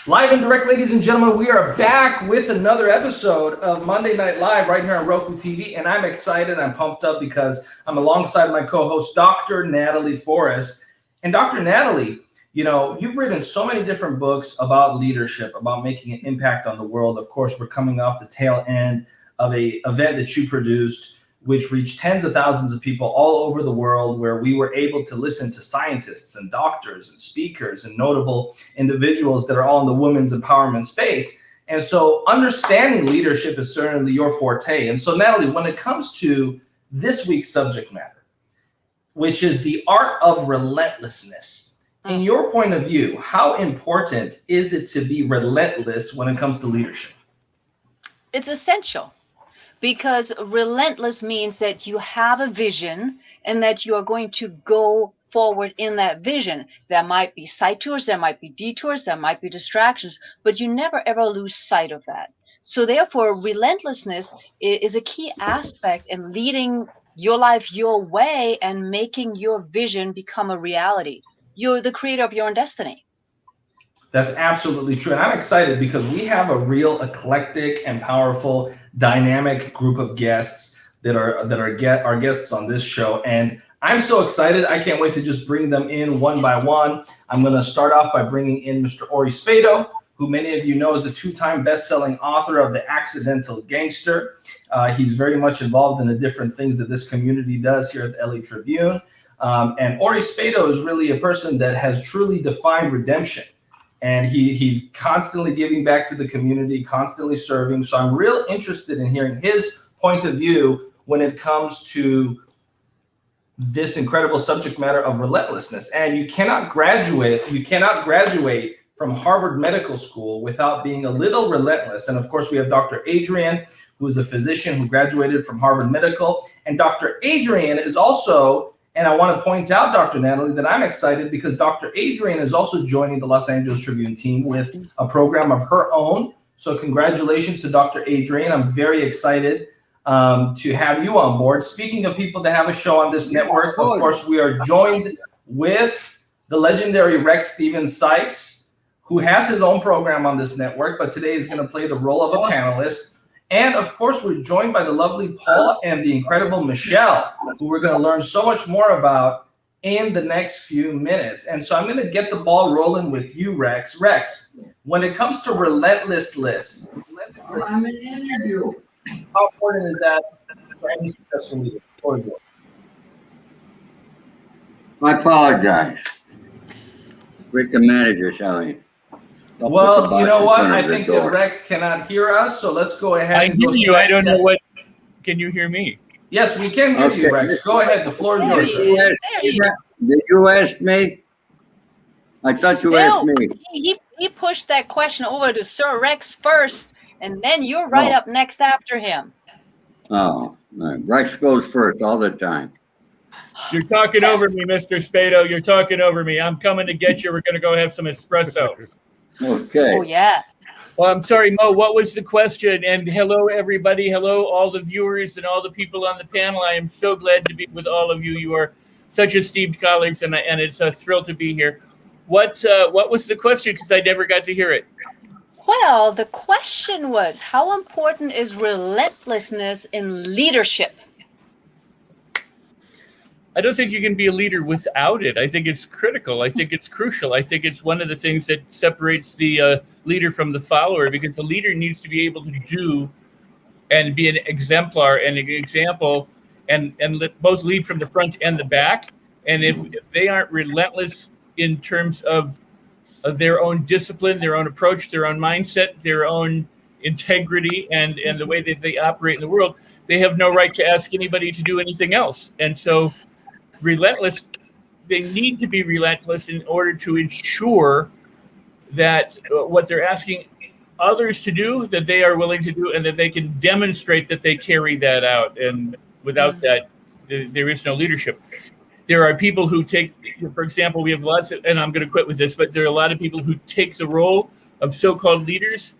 Live and direct, ladies and gentlemen, we are back with another episode of Monday Night Live right here on Roku TV, and I'm excited, I'm pumped up because I'm alongside my co-host, Dr. Natalie Forrest. And Dr. Natalie, you know, you've written so many different books about leadership, about making an impact on the world. Of course, we're coming off the tail end of an event that you produced, which reached tens of thousands of people all over the world, where we were able to listen to scientists and doctors and speakers and notable individuals that are all in the women's empowerment space. And so understanding leadership is certainly your forte. And so, Natalie, when it comes to this week's subject matter, which is the art of relentlessness, in your point of view, how important is it to be relentless when it comes to leadership? It's essential. Because relentless means that you have a vision and that you are going to go forward in that vision. There might be side tours, there might be detours, there might be distractions, but you never ever lose sight of that. So therefore, relentlessness is a key aspect in leading your life your way and making your vision become a reality. You're the creator of your own destiny. That's absolutely true. And I'm excited because we have a real eclectic and powerful, dynamic group of guests that are our guests on this show. And I'm so excited. I can't wait to just bring them in one by one. I'm going to start off by bringing in Mr. Ori Spado, who many of you know is the two-time best-selling author of The Accidental Gangster. He's very much involved in the different things that this community does here at the LA Tribune. And Ori Spado is really a person that has truly defined redemption. And he's constantly giving back to the community, constantly serving. So I'm real interested in hearing his point of view when it comes to this incredible subject matter of relentlessness. And you cannot graduate from Harvard Medical School without being a little relentless. And of course, we have Dr. Adrian, who is a physician who graduated from Harvard Medical. And Dr. Adrian is also, and I want to point out, Dr. Natalie, that I'm excited because Dr. Adrian is also joining the Los Angeles Tribune team with a program of her own. So congratulations to Dr. Adrian. I'm very excited to have you on board. Speaking of people that have a show on this network, of course, we are joined with the legendary Rex Steven Sykes, who has his own program on this network, but today is going to play the role of a panelist. And of course, we're joined by the lovely Paula and the incredible Michelle, who we're going to learn so much more about in the next few minutes. And so I'm going to get the ball rolling with you, Rex. Rex, when it comes to relentlessness, I'm an interview. how important is that for any successful leader? I apologize. With the manager, Sally. Well, you know what? I think that Rex cannot hear us, so let's go ahead. I hear you. I don't know what. Can you hear me? Yes, we can hear you, Rex. Go ahead. The floor is yours, sir. Did you ask me? I thought you asked me. He pushed that question over to Sir Rex first, and then you're right up next after him. Oh, Rex goes first all the time. You're talking over me, Mr. Spado. You're talking over me. I'm coming to get you. We're going to go have some espresso. Okay. Oh, yeah. Well, I'm sorry, Mo. What was the question? And hello, everybody. Hello, all the viewers and all the people on the panel. I am so glad to be with all of you. You are such esteemed colleagues, and it's a thrill to be here. What was the question? Because I never got to hear it. Well, the question was, how important is relentlessness in leadership? I don't think you can be a leader without it. I think it's critical. I think it's crucial. I think it's one of the things that separates the leader from the follower, because the leader needs to be able to do and be an exemplar and an example and both lead from the front and the back. And if they aren't relentless in terms of their own discipline, their own approach, their own mindset, their own integrity, and the way that they operate in the world, they have no right to ask anybody to do anything else. And so relentless, they need to be relentless in order to ensure that what they're asking others to do, that they are willing to do, and that they can demonstrate that they carry that out. And without that, there is no leadership. There are people who take, for example, we have lots of, and I'm going to quit with this, but there are a lot of people who take the role of so-called leaders,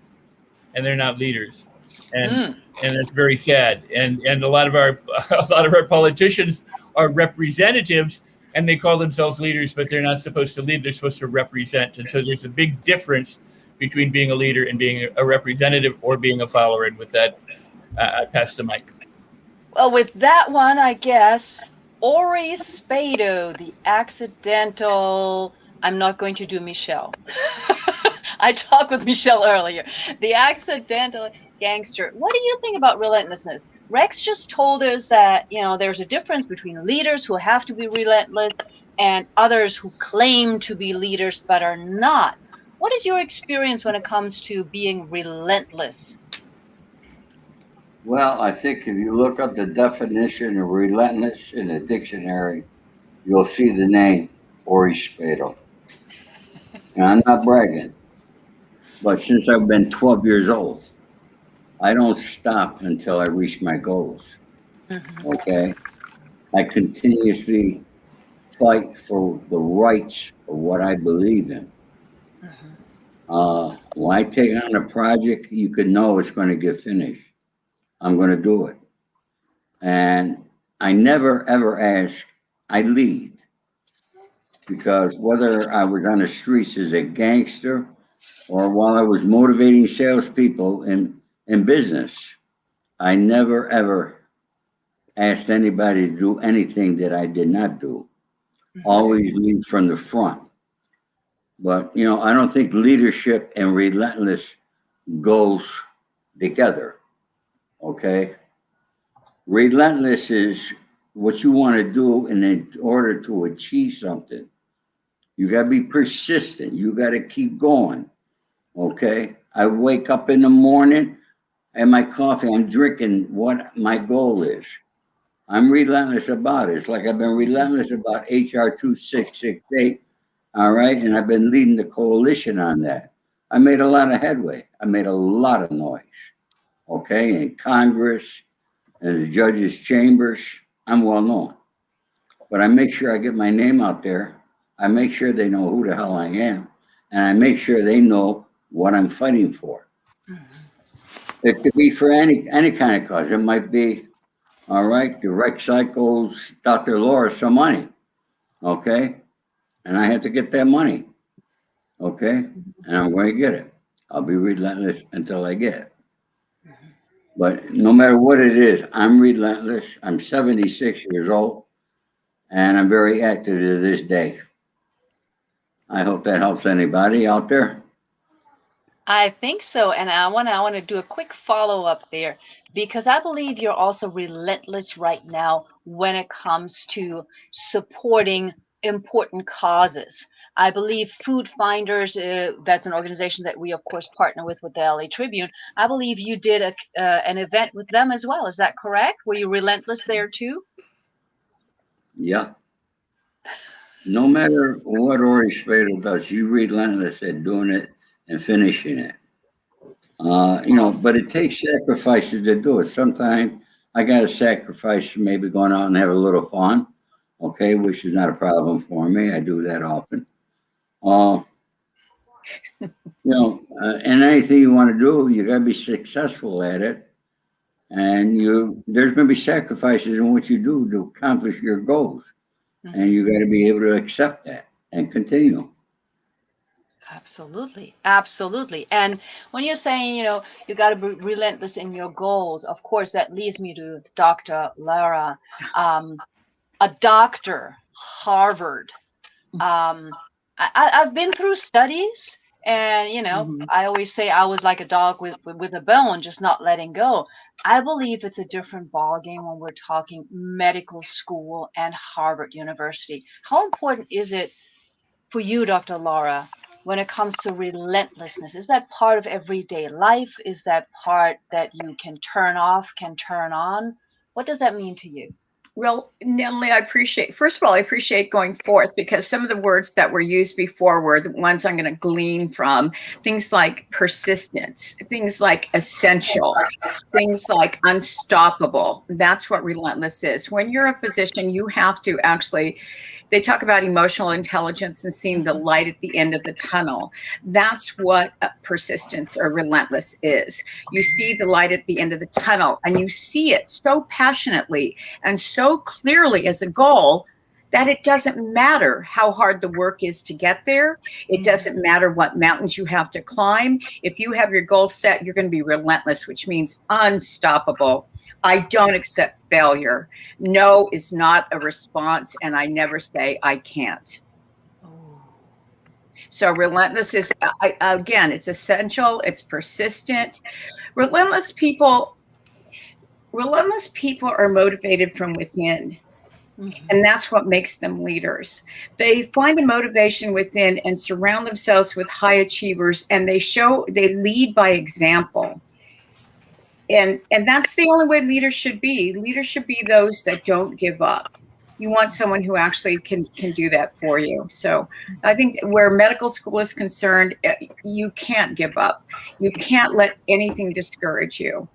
and they're not leaders. And it's very sad. And a lot of our politicians are representatives, and they call themselves leaders, but they're not supposed to lead. They're supposed to represent. And so there's a big difference between being a leader and being a representative or being a follower. And with that, I pass the mic. Well, with that one, I guess, Ori Spado, the accidental, I'm not going to do Michelle. I talked with Michelle earlier. The accidental gangster. What do you think about relentlessness? Rex just told us that, there's a difference between leaders who have to be relentless and others who claim to be leaders but are not. What is your experience when it comes to being relentless? Well, I think if you look up the definition of relentless in the dictionary, you'll see the name Ori Spado. And I'm not bragging, but since I've been 12 years old, I don't stop until I reach my goals. Mm-hmm. Okay? I continuously fight for the rights of what I believe in. Mm-hmm. When I take on a project, you can know it's going to get finished. I'm going to do it. And I never, ever ask, I lead. Because whether I was on the streets as a gangster or while I was motivating salespeople in business, I never, ever asked anybody to do anything that I did not do. Mm-hmm. Always lead from the front. But, I don't think leadership and relentless goes together. Okay? Relentless is what you want to do, and in order to achieve something, you got to be persistent. You got to keep going. Okay? I wake up in the morning and my coffee, I'm drinking what my goal is. I'm relentless about it. It's like I've been relentless about HR 2668. All right? And I've been leading the coalition on that. I made a lot of headway. I made a lot of noise. Okay? In Congress, and the judges' chambers, I'm well known. But I make sure I get my name out there. I make sure they know who the hell I am. And I make sure they know what I'm fighting for. Mm-hmm. It could be for any kind of cause. It might be, all right, direct cycles, Dr. Laura, some money. Okay? And I have to get that money. Okay? And I'm going to get it. I'll be relentless until I get it. But no matter what it is, I'm relentless. I'm 76 years old, and I'm very active to this day. I hope that helps anybody out there. I think so, and I want to do a quick follow-up there, because I believe you're also relentless right now when it comes to supporting important causes. I believe Food Finders, that's an organization that we, of course, partner with the LA Tribune. I believe you did an event with them as well. Is that correct? Were you relentless there too? Yeah. No matter what Ori Spado does, you relentless at doing it and finishing it. But it takes sacrifices to do it. Sometimes I got to sacrifice maybe going out and have a little fun, okay, which is not a problem for me. I do that often. And anything you want to do, you got to be successful at it. And there's going to be sacrifices in what you do to accomplish your goals. Mm-hmm. And you got to be able to accept that and continue. Absolutely. Absolutely. And when you're saying, you got to be relentless in your goals, of course, that leads me to Dr. Lara, a doctor, Harvard. I've been through studies, and, mm-hmm. I always say I was like a dog with a bone, just not letting go. I believe it's a different ballgame when we're talking medical school and Harvard University. How important is it for you, Dr. Lara, when it comes to relentlessness? Is that part of everyday life? Is that part that you can turn off, can turn on? What does that mean to you? Well, Natalie, first of all, I appreciate going forth, because some of the words that were used before were the ones I'm going to glean from. Things like persistence, things like essential, things like unstoppable. That's what relentless is. When you're a physician, you have to actually, they talk about emotional intelligence and seeing the light at the end of the tunnel. That's what persistence or relentless is. You see the light at the end of the tunnel, and you see it so passionately and so clearly as a goal that it doesn't matter how hard the work is to get there. It doesn't matter what mountains you have to climb. If you have your goal set, you're going to be relentless, which means unstoppable. I don't accept failure. No is not a response, and I never say I can't. So relentless is, again, it's essential. It's persistent. Relentless people are motivated from within. And that's what makes them leaders. They find a motivation within and surround themselves with high achievers, and they lead by example. And that's the only way leaders should be. Leaders should be those that don't give up. You want someone who actually can do that for you. So I think where medical school is concerned, you can't give up. You can't let anything discourage you.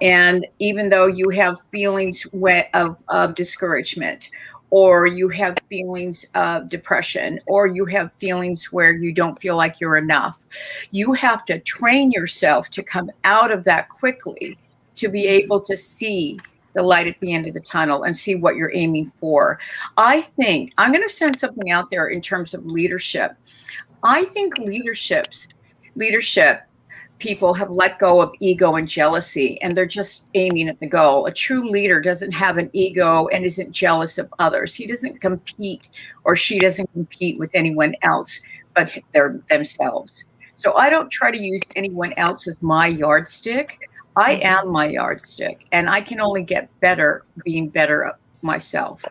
And even though you have feelings of discouragement, or you have feelings of depression, or you have feelings where you don't feel like you're enough, you have to train yourself to come out of that quickly to be able to see the light at the end of the tunnel and see what you're aiming for. I think I'm going to send something out there in terms of leadership. I think leadership people have let go of ego and jealousy, and they're just aiming at the goal. A true leader doesn't have an ego and isn't jealous of others. He doesn't compete, or she doesn't compete with anyone else but themselves. So I don't try to use anyone else as my yardstick. I am my yardstick, and I can only get better being better myself.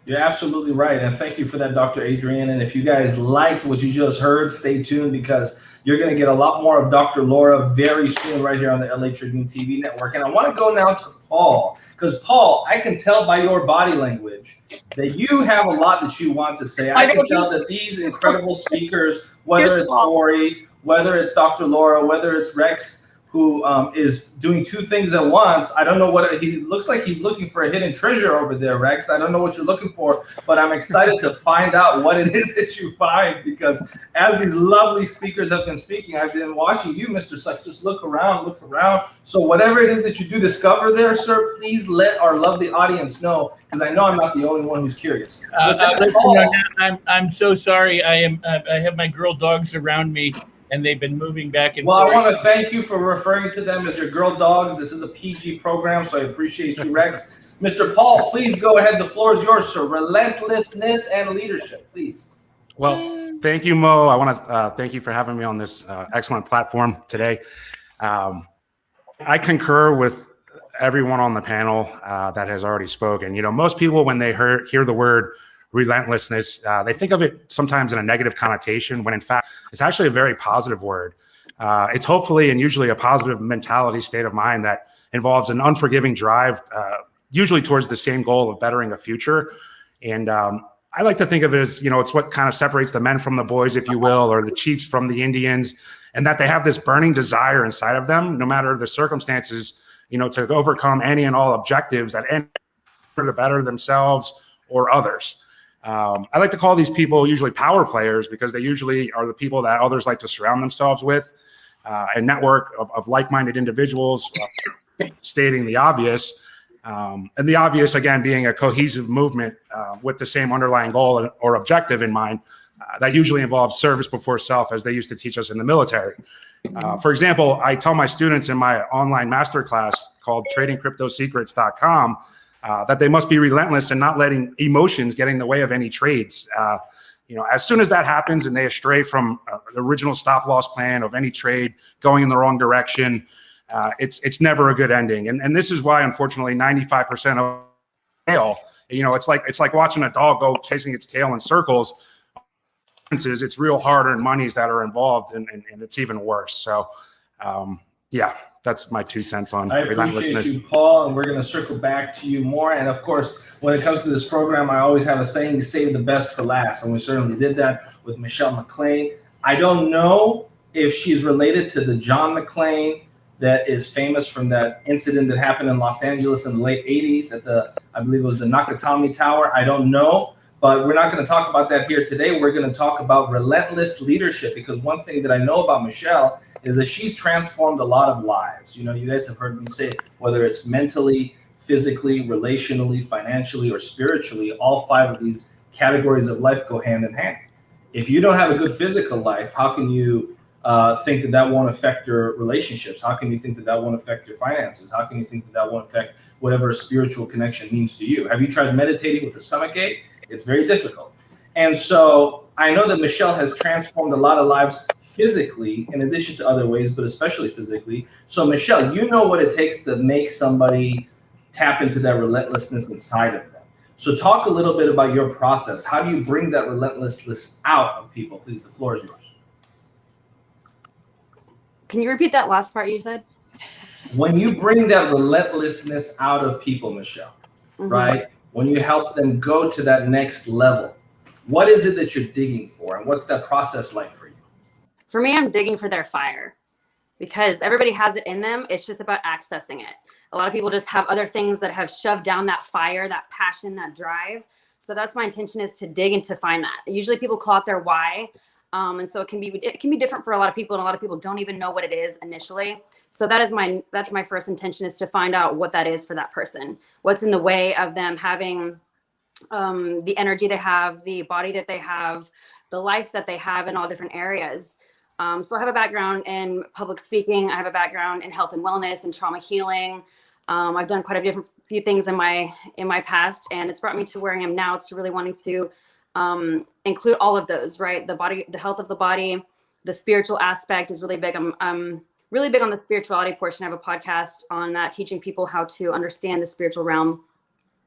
You're absolutely right. And thank you for that, Dr. Adrienne. And if you guys liked what you just heard, stay tuned, because you're going to get a lot more of Dr. Laura very soon right here on the LA Tribune TV network. And I want to go now to Paul, because Paul, I can tell by your body language that you have a lot that you want to say. I can tell that these incredible speakers, whether it's Ori, whether it's Dr. Laura, whether it's Rex, who is doing two things at once. I don't know what he looks like. He's looking for a hidden treasure over there, Rex. I don't know what you're looking for, but I'm excited to find out what it is that you find, because as these lovely speakers have been speaking, I've been watching you, Mr. Suck, just look around, look around. So whatever it is that you do discover there, sir, please let our lovely audience know, because I know I'm not the only one who's curious. I'm so sorry. I have my girl dogs around me, and they've been moving back and forth. Well, I want to thank you for referring to them as your girl dogs. This is a PG program, so I appreciate you, Rex. Mr. Paul, please go ahead. The floor is yours, sir. Relentlessness and leadership, please. Well, thank you, Mo. I want to thank you for having me on this excellent platform today. I concur with everyone on the panel that has already spoken. You know, most people, when they hear the word relentlessness, they think of it sometimes in a negative connotation, when in fact it's actually a very positive word. It's hopefully and usually a positive mentality, state of mind that involves an unforgiving drive, usually towards the same goal of bettering a future. And I like to think of it as, you know, it's what kind of separates the men from the boys, if you will, or the chiefs from the Indians, and that they have this burning desire inside of them, no matter the circumstances, you know, to overcome any and all objectives at any to better themselves or others. I like to call these people usually power players, because they usually are the people that others like to surround themselves with, a network of like-minded individuals, stating the obvious, and the obvious, again, being a cohesive movement with the same underlying goal or objective in mind, that usually involves service before self, as they used to teach us in the military. For example, I tell my students in my online masterclass called tradingcryptosecrets.com that they must be relentless and not letting emotions get in the way of any trades. You know, as soon as that happens and they astray from the original stop loss plan of any trade going in the wrong direction, it's never a good ending. And this is why, unfortunately, 95% of fail. You know, it's like watching a dog go chasing its tail in circles. It's real hard-earned monies that are involved, and it's even worse. So, yeah. That's my 2 cents on relentlessness. I appreciate you, Paul, and we're going to circle back to you more. And of course, when it comes to this program, I always have a saying to save the best for last, and we certainly did that with Michelle McClain. I don't know if she's related to the John McClain that is famous from that incident that happened in Los Angeles in the late 80s at I believe it was the Nakatomi Tower. I don't know. But we're not going to talk about that here today. We're going to talk about relentless leadership, because one thing that I know about Michelle is that she's transformed a lot of lives. You know, you guys have heard me say, whether it's mentally, physically, relationally, financially, or spiritually. All 5 of these categories of life go hand in hand. If you don't have a good physical life, how can you think that that won't affect your relationships? How can you think that that won't affect your finances? How can you think that that won't affect whatever a spiritual connection means to you? Have you tried meditating with a stomach ache? It's very difficult. And so I know that Michelle has transformed a lot of lives physically, in addition to other ways, but especially physically. So Michelle, you know what it takes to make somebody tap into that relentlessness inside of them. So talk a little bit about your process. How do you bring that relentlessness out of people? Please, the floor is yours. Can you repeat that last part you said? When you bring that relentlessness out of people, Michelle, right? When you help them go to that next level, what is it that you're digging for? And what's that process like for you? For me, I'm digging for their fire, because everybody has it in them. It's just about accessing it. A lot of people just have other things that have shoved down that fire, that passion, that drive. So that's my intention, is to dig and to find that. Usually people call it their why. And so it can be different for a lot of people, and a lot of people don't even know what it is initially. So that's my first intention, is to find out what that is for that person. What's in the way of them having the energy they have, the body that they have, the life that they have in all different areas. So I have a background in public speaking. I have a background in health and wellness and trauma healing. I've done quite a few things in my past, and it's brought me to where I am now, to really wanting to include all of those, right? The body, the health of the body, the spiritual aspect is really big. I'm really big on the spirituality portion. I have a podcast on that, teaching people how to understand the spiritual realm.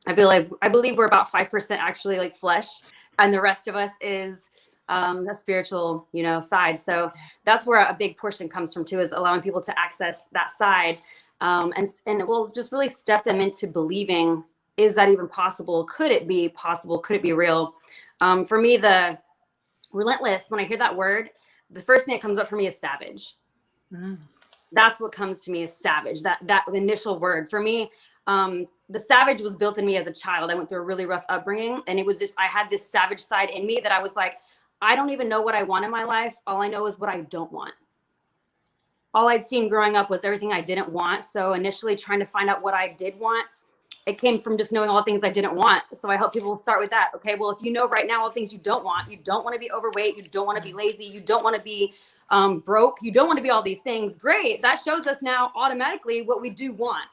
I believe we're about 5% actually like flesh, and the rest of us is the spiritual, side. So that's where a big portion comes from too, is allowing people to access that side. And it will just really step them into believing, is that even possible? Could it be possible? Could it be real? For me, the relentless, when I hear that word, the first thing that comes up for me is savage. That's what comes to me, is savage, that initial word. For me, the savage was built in me as a child. I went through a really rough upbringing, and it was just, I had this savage side in me that I was like, I don't even know what I want in my life. All I know is what I don't want. All I'd seen growing up was everything I didn't want. So initially trying to find out what I did want, it came from just knowing all the things I didn't want. So I help people start with that. Okay, well, if you know right now all the things you don't want to be overweight, you don't want to be lazy, you don't want to be broke, you don't want to be all these things. Great, that shows us now automatically what we do want.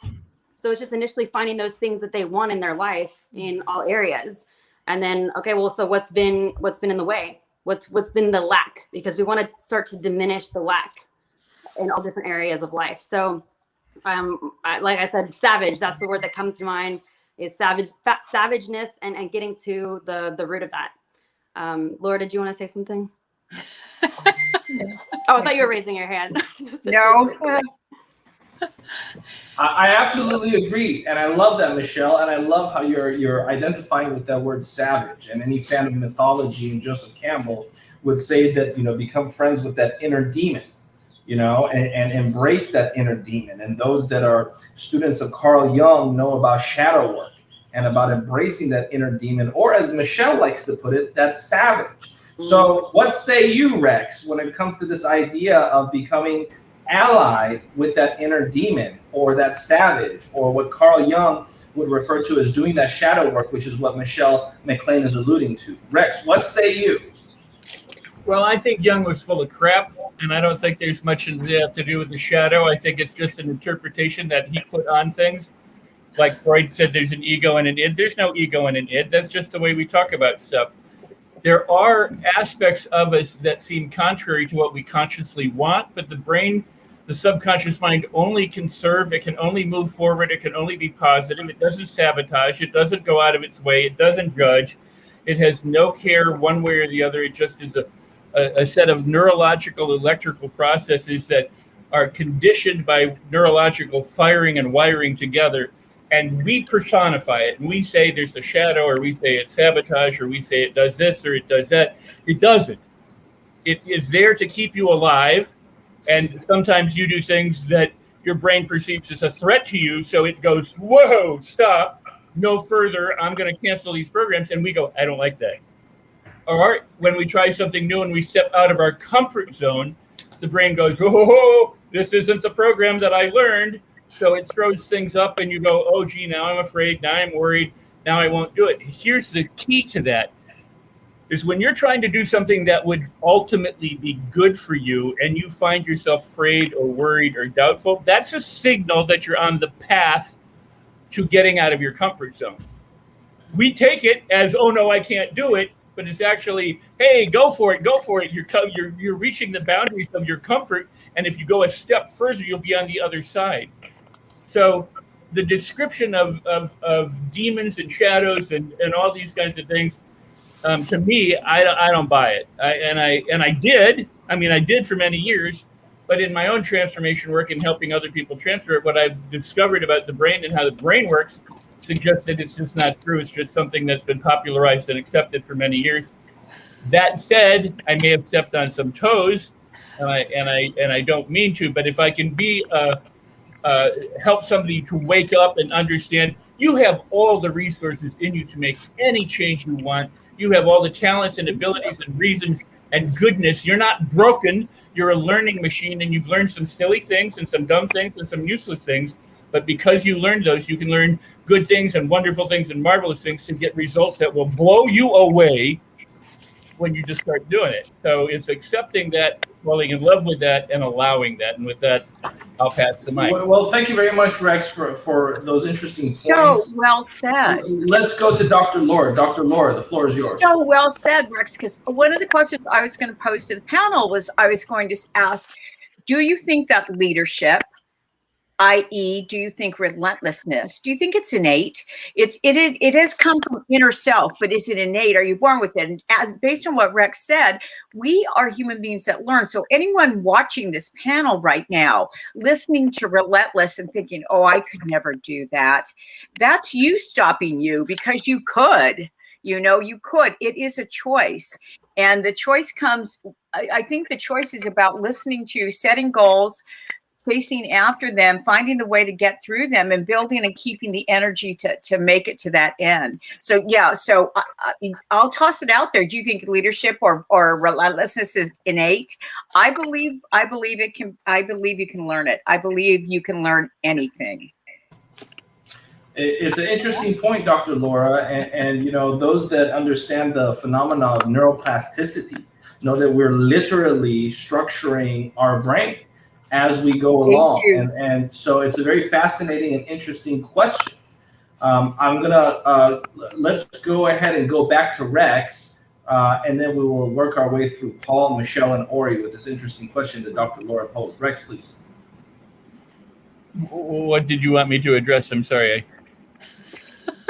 So it's just initially finding those things that they want in their life in all areas. And then, okay, well, so what's been in the way? What's been the lack? Because we want to start to diminish the lack in all different areas of life. So like I said, savage, that's the word that comes to mind, is savageness, and getting to the root of that. Laura, did you want to say something? Oh, I thought you were raising your hand. No. I absolutely agree, and I love that, Michelle, and I love how you're identifying with that word savage. And any fan of mythology and Joseph Campbell would say that, become friends with that inner demon, and embrace that inner demon. And those that are students of Carl Jung know about shadow work and about embracing that inner demon, or as Michelle likes to put it, that's savage. So what say you, Rex, when it comes to this idea of becoming allied with that inner demon, or that savage, or what Carl Jung would refer to as doing that shadow work, which is what Michelle McLean is alluding to? Rex, what say you? Well, I think Jung was full of crap, and I don't think there's much to do with the shadow. I think it's just an interpretation that he put on things. Like Freud said, there's an ego and an id. There's no ego and an id. That's just the way we talk about stuff. There are aspects of us that seem contrary to what we consciously want, but the brain, the subconscious mind, only can serve. It can only move forward. It can only be positive. It doesn't sabotage. It doesn't go out of its way. It doesn't judge. It has no care one way or the other. It just is a set of neurological, electrical processes that are conditioned by neurological firing and wiring together. And we personify it. And we say there's a shadow, or we say it's sabotage, or we say it does this or it does that. It doesn't. It is there to keep you alive. And sometimes you do things that your brain perceives as a threat to you. So it goes, whoa, stop, no further. I'm going to cancel these programs. And we go, I don't like that. Or when we try something new and we step out of our comfort zone, the brain goes, oh, this isn't the program that I learned. So it throws things up and you go, oh, gee, now I'm afraid, now I'm worried, now I won't do it. Here's the key to that is when you're trying to do something that would ultimately be good for you and you find yourself afraid or worried or doubtful, that's a signal that you're on the path to getting out of your comfort zone. We take it as, oh no, I can't do it, but it's actually, hey, go for it, go for it. You're reaching the boundaries of your comfort, and if you go a step further, you'll be on the other side. So the description of demons and shadows and all these kinds of things, to me, I don't buy it. I did for many years, but in my own transformation work and helping other people transfer it, what I've discovered about the brain and how the brain works suggests that it's just not true. It's just something that's been popularized and accepted for many years. That said, I may have stepped on some toes, and I don't mean to. But if I can be help somebody to wake up and understand, you have all the resources in you to make any change you want. You have all the talents and abilities and reasons and goodness. You're not broken. You're a learning machine, and you've learned some silly things and some dumb things and some useless things. But because you learned those, you can learn good things and wonderful things and marvelous things to get results that will blow you away when you just start doing it. So it's accepting that, falling in love with that, and allowing that. And with that, I'll pass the mic. Well, thank you very much, Rex, for those interesting So points. well said. Let's go to Dr. Laura. Dr. Laura, the floor is yours. So well said, Rex, because one of the questions I was going to pose to the panel was I was going to ask, do you think that leadership, i.e., do you think relentlessness, do you think it's innate? It has come from inner self, but is it innate? Are you born with it? And based on what Rex said, we are human beings that learn. So anyone watching this panel right now, listening to Relentless and thinking, oh, I could never do that, that's you stopping you because you could. You could. It is a choice. And the choice comes, I think the choice is about listening to, setting goals, chasing after them, finding the way to get through them, and building and keeping the energy to make it to that end. So yeah, I'll toss it out there. Do you think leadership or relentlessness is innate? I believe it can. I believe you can learn it. I believe you can learn anything. It's an interesting point, Dr. Laura, and those that understand the phenomena of neuroplasticity know that we're literally structuring our brain as we go along, and so it's a very fascinating and interesting question. I'm gonna let's go ahead and go back to Rex, and then we will work our way through Paul, Michelle, and Ori with this interesting question that Dr. Laura posed. Rex, please. What did you want me to address? I'm sorry.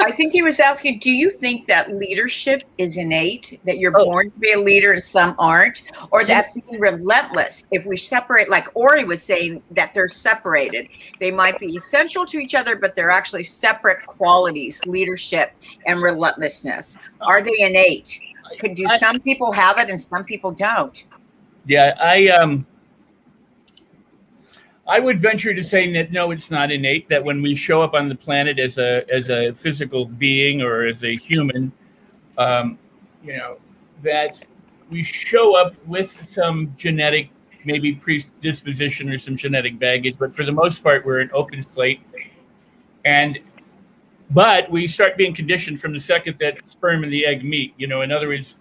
I think he was asking, do you think that leadership is innate, that you're born to be a leader and some aren't, or that being relentless, if we separate, like Ori was saying, that they're separated, they might be essential to each other, but they're actually separate qualities, leadership and relentlessness. Are they innate? Do some people have it and some people don't? Yeah, I would venture to say that no, it's not innate. That when we show up on the planet as a physical being or as a human, that we show up with some genetic, maybe predisposition or some genetic baggage. But for the most part, we're an open slate, but we start being conditioned from the second that sperm and the egg meet. In other words,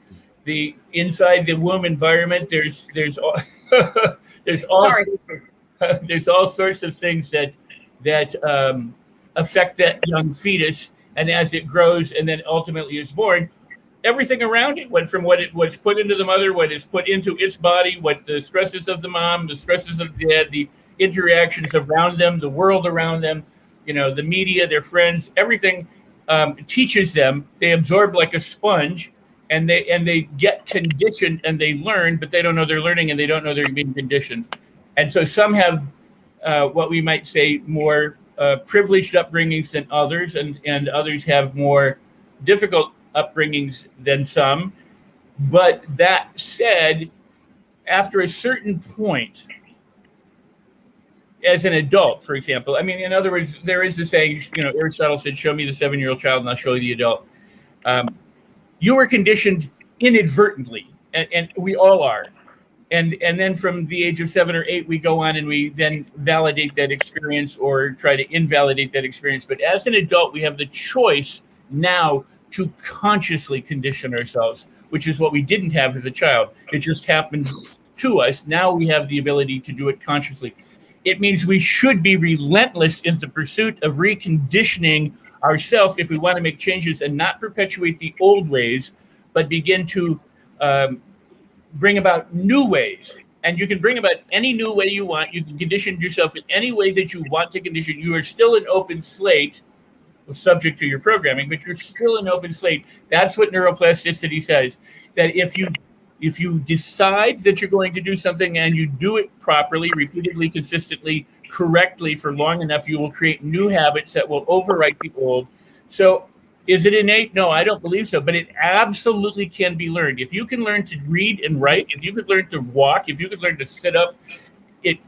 the inside the womb environment, there's all sorts of things that affect that young fetus, and as it grows and then ultimately is born, everything around it went from what it was put into the mother, what is put into its body, what the stresses of the mom, the stresses of the dad, the interactions around them, the world around them, the media, their friends, everything teaches them. They absorb like a sponge, and they get conditioned and they learn, but they don't know they're learning and they don't know they're being conditioned. And so some have what we might say more privileged upbringings than others, and others have more difficult upbringings than some. But that said, after a certain point, as an adult, for example, in other words, there is the saying, Aristotle said, show me the 7-year-old child and I'll show you the adult. You were conditioned inadvertently, and we all are. And then from the age of 7 or 8, we go on and we then validate that experience or try to invalidate that experience. But as an adult, we have the choice now to consciously condition ourselves, which is what we didn't have as a child. It just happened to us. Now we have the ability to do it consciously. It means we should be relentless in the pursuit of reconditioning ourselves if we want to make changes and not perpetuate the old ways, but begin to bring about new ways. And you can bring about any new way you want. You can condition yourself in any way that you want to condition. You are still an open slate, subject to your programming, but you're still an open slate. That's what neuroplasticity says, that if you decide that you're going to do something and you do it properly, repeatedly, consistently, correctly for long enough, you will create new habits that will overwrite the old. So is it innate? No, I don't believe so, but it absolutely can be learned. If you can learn to read and write, if you could learn to walk, if you could learn to sit up,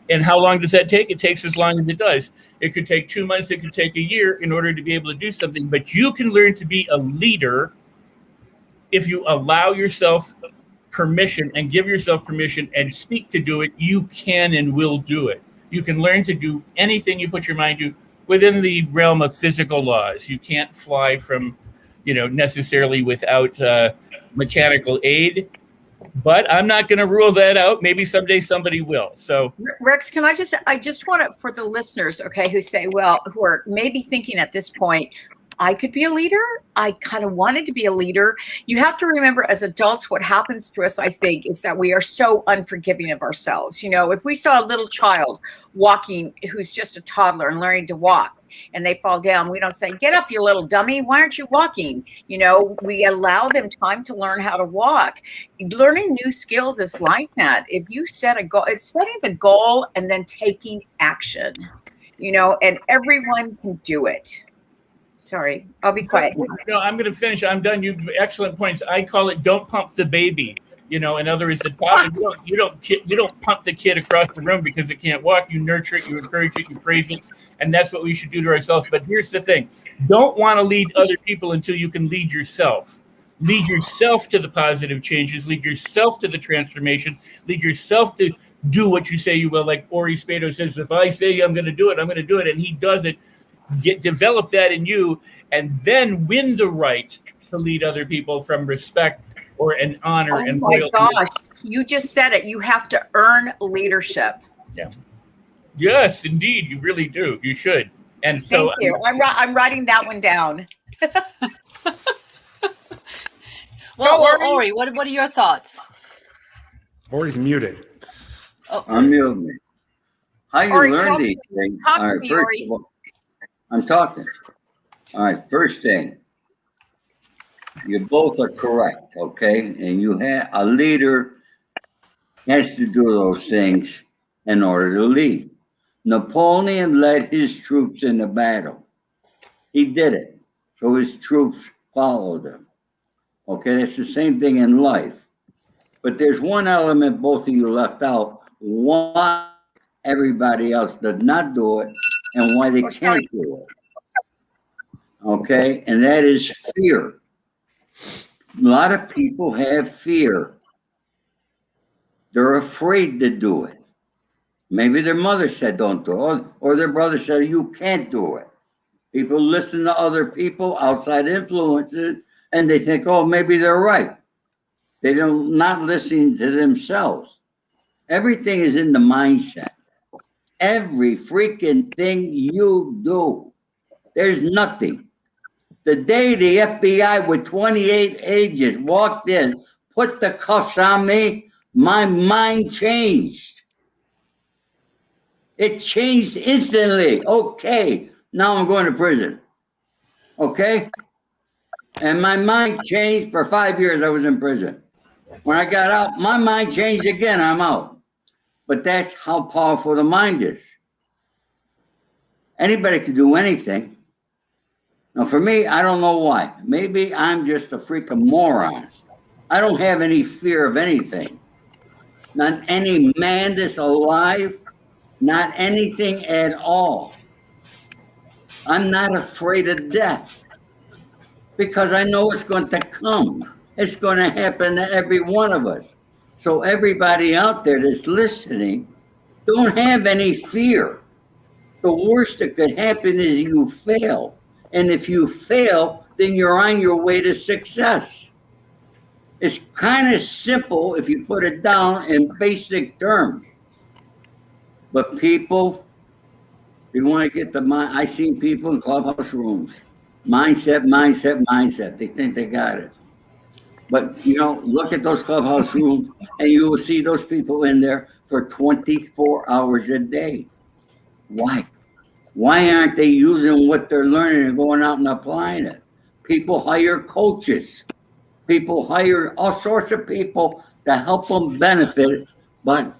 and how long does that take? It takes as long as it does. It could take 2 months, it could take a year in order to be able to do something, but you can learn to be a leader if you allow yourself permission and give yourself permission and seek to do it. You can and will do it. You can learn to do anything you put your mind to within the realm of physical laws. You can't fly from, necessarily without mechanical aid, but I'm not going to rule that out. Maybe someday somebody will. So Rex, I just want to, for the listeners, okay, who say, well, who are maybe thinking at this point, I could be a leader. I kind of wanted to be a leader. You have to remember, as adults, what happens to us, I think, is that we are so unforgiving of ourselves. If we saw a little child walking who's just a toddler and learning to walk, and they fall down, we don't say, get up, you little dummy. Why aren't you walking? We allow them time to learn how to walk. Learning new skills is like that. If you set a goal, it's setting the goal and then taking action, and everyone can do it. Sorry, I'll be quiet. No, I'm going to finish. I'm done. You excellent points. I call it "don't pump the baby." In other words, the toddler, you don't pump the kid across the room because it can't walk. You nurture it, you encourage it, you praise it, and that's what we should do to ourselves. But here's the thing: don't want to lead other people until you can lead yourself. Lead yourself to the positive changes. Lead yourself to the transformation. Lead yourself to do what you say you will. Like Ori Spado says, if I say I'm going to do it, I'm going to do it, and he does it. Develop that in you, and then win the right to lead other people from respect or an honor and loyalty. Oh my gosh, you just said it. You have to earn leadership. Yeah. Yes, indeed, you really do. You should. And so, thank you. I'm writing that one down. Well, Ori, what are your thoughts? Ori's muted. Oh. Unmute me. How you Ori, learn these things? All right, first of all, I'm talking. All right, first thing, you both are correct, okay? And you have a leader has to do those things in order to lead. Napoleon led his troops in the battle. He did it, so his troops followed him. Okay, that's the same thing in life. But there's one element both of you left out: why everybody else does not do it and why they can't do it. Okay, and that is fear. A lot of people have fear. They're afraid to do it. Maybe their mother said don't do it, or their brother said you can't do it. People listen to other people, outside influences, and they think, oh, maybe they're right. They don't not listening to themselves. Everything is in the mindset. Every freaking thing you do, there's nothing. The day the FBI with 28 agents walked in, put the cuffs on me, my mind changed. It changed instantly. Okay, now I'm going to prison. Okay? And my mind changed. For 5 years I was in prison. When I got out, my mind changed again. I'm out. But that's how powerful the mind is. Anybody can do anything. Now, for me, I don't know why. Maybe I'm just a freaking moron. I don't have any fear of anything. Not any man that's alive, not anything at all. I'm not afraid of death because I know it's going to come. It's going to happen to every one of us. So everybody out there that's listening, don't have any fear. The worst that could happen is you fail. And if you fail, then you're on your way to success. It's kind of simple if you put it down in basic terms. But people, they want to get the mind. I seen people in clubhouse rooms. Mindset, mindset, mindset. They think they got it. But, you know, look at those clubhouse rooms and you will see those people in there for 24 hours a day. Why? Why aren't they using what they're learning and going out and applying it? People hire coaches. People hire all sorts of people to help them benefit, but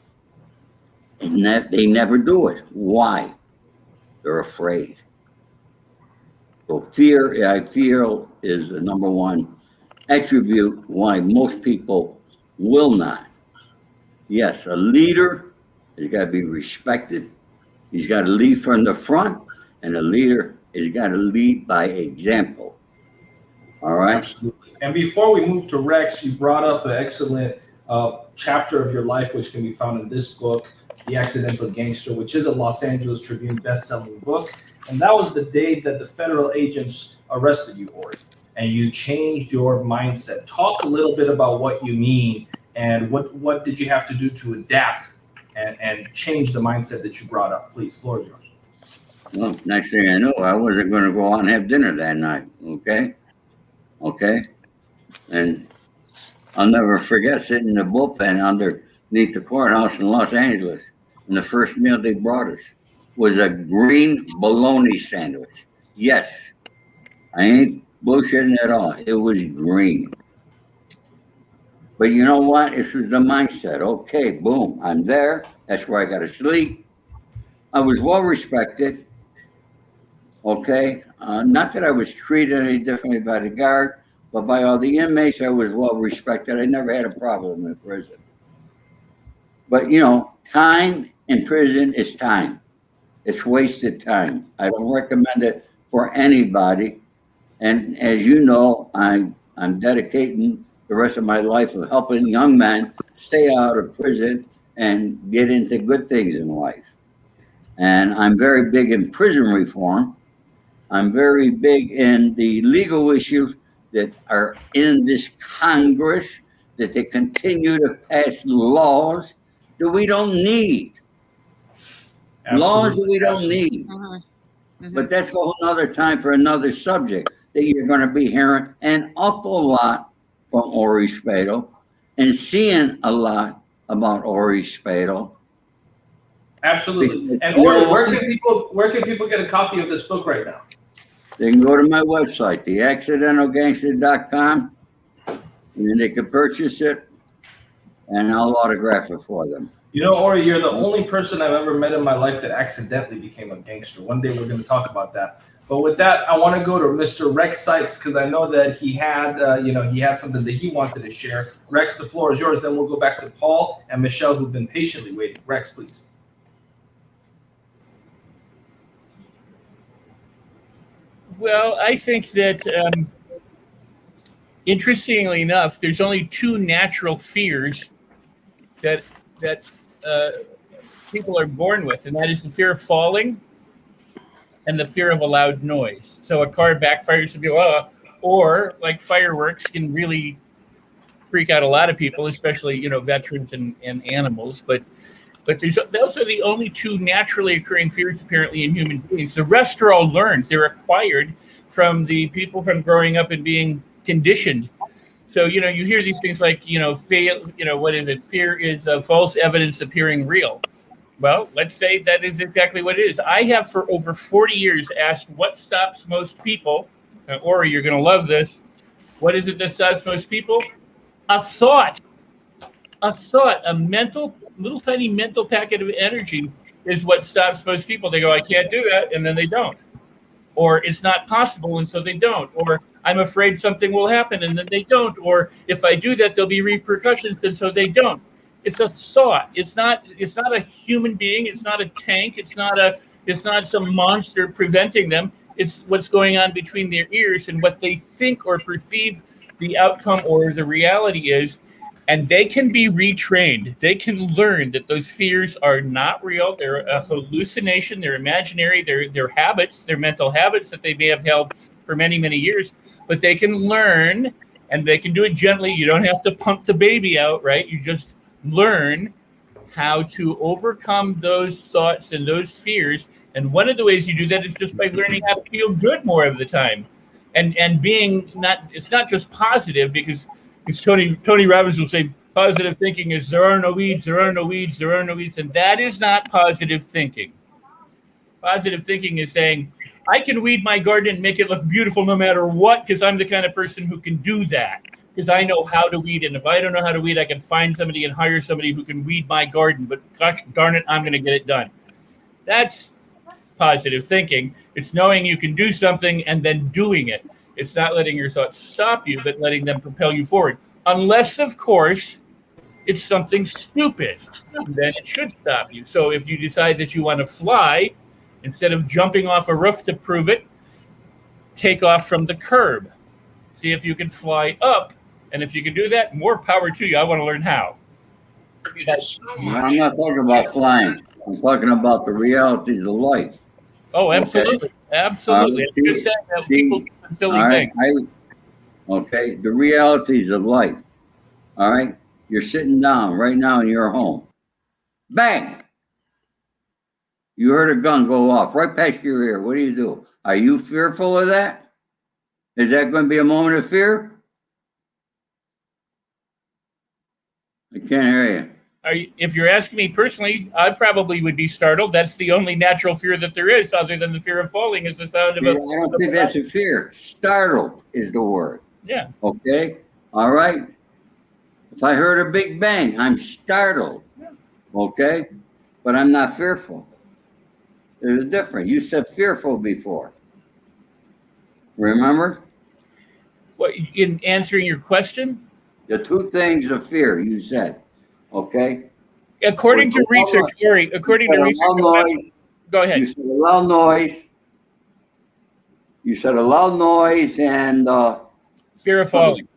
they never do it. Why? They're afraid. So fear, I feel, is the number one attribute why most people will not. Yes, a leader has got to be respected. He's got to lead from the front, and a leader has got to lead by example. All right? Absolutely. And before we move to Rex, you brought up an excellent chapter of your life, which can be found in this book, The Accidental Gangster, which is a Los Angeles Tribune best-selling book. And that was the day that the federal agents arrested you, Ori, and you changed your mindset. Talk a little bit about what you mean and what did you have to do to adapt and change the mindset that you brought up. Please, floor is yours. Well, next thing I know, I wasn't going to go out and have dinner that night. Okay. And I'll never forget sitting in the bullpen underneath the courthouse in Los Angeles. And the first meal they brought us was a green bologna sandwich. Yes, I ain't bullshitting at all. It was green. But you know what? This was the mindset. Okay, boom, I'm there. That's where I got to sleep. I was well respected. Okay, not that I was treated any differently by the guard, but by all the inmates, I was well respected. I never had a problem in prison. But you know, time in prison is time. It's wasted time. I don't recommend it for anybody. And as you know, I'm dedicating the rest of my life of helping young men stay out of prison and get into good things in life. And I'm very big in prison reform. I'm very big in the legal issues that are in this Congress, that they continue to pass laws that we don't need. Absolutely. Laws that we don't need. Mm-hmm. But that's a whole nother time for another subject that you're going to be hearing an awful lot from Ori Spadel and seeing a lot about Ori Spadel. Absolutely. And Ori, where can people get a copy of this book right now? They can go to my website, theaccidentalgangster.com, and then they can purchase it, and I'll autograph it for them. You know, Ori, you're the only person I've ever met in my life that accidentally became a gangster. One day we're going to talk about that. But with that, I want to go to Mr. Rex Sykes because I know that he had something that he wanted to share. Rex, the floor is yours. Then we'll go back to Paul and Michelle, who've been patiently waiting. Rex, please. Well, I think that, interestingly enough, there's only two natural fears that people are born with, and that is the fear of falling and the fear of a loud noise. So a car backfires to be, or like fireworks can really freak out a lot of people, especially, veterans and animals. But those are the only two naturally occurring fears apparently in human beings. The rest are all learned. They're acquired from the people from growing up and being conditioned. So, you hear these things like, what is it? Fear is false evidence appearing real. Well, let's say that is exactly what it is. I have for over 40 years asked what stops most people. Ori, you're going to love this. What is it that stops most people? A thought, a little tiny mental packet of energy is what stops most people. They go, I can't do that, and then they don't. Or it's not possible, and so they don't. Or I'm afraid something will happen, and then they don't. Or if I do that, there'll be repercussions, and so they don't. It's a thought. It's not a human being. It's not a tank. It's not some monster preventing them. It's what's going on between their ears and what they think or perceive the outcome or the reality is. And they can be retrained. They can learn that those fears are not real. They're a hallucination. They're imaginary. They're habits. They're mental habits that they may have held for many, many years. But they can learn, and they can do it gently. You don't have to pump the baby out, right? You just learn how to overcome those thoughts and those fears. And one of the ways you do that is just by learning how to feel good more of the time. And being it's not just positive, because Tony Robbins will say positive thinking is there are no weeds, there are no weeds, there are no weeds. And that is not positive thinking. Positive thinking is saying, I can weed my garden and make it look beautiful no matter what, because I'm the kind of person who can do that. Because I know how to weed. And if I don't know how to weed, I can find somebody and hire somebody who can weed my garden. But gosh darn it, I'm going to get it done. That's positive thinking. It's knowing you can do something and then doing it. It's not letting your thoughts stop you, but letting them propel you forward. Unless, of course, it's something stupid. Then it should stop you. So if you decide that you want to fly, instead of jumping off a roof to prove it, take off from the curb. See if you can fly up. And if you can do that, more power to you. I want to learn how. I'm not talking about flying. I'm talking about the realities of life. Oh, absolutely. Okay. Absolutely. I'm just saying that people do silly things. Okay, the realities of life. All right, you're sitting down right now in your home. Bang! You heard a gun go off right past your ear. What do? Are you fearful of that? Is that going to be a moment of fear? I can't hear you. If you're asking me personally, I probably would be startled. That's the only natural fear that there is, other than the fear of falling, is the sound of I don't think that's a fear. Startled is the word. Yeah. Okay. All right. If I heard a big bang, I'm startled. Yeah. Okay. But I'm not fearful. There's a difference. You said fearful before. Remember? What, in answering your question? The two things of fear you said. Okay. According to research, Gary, according to research, go ahead. You said a loud noise. You said a loud noise and fear of falling.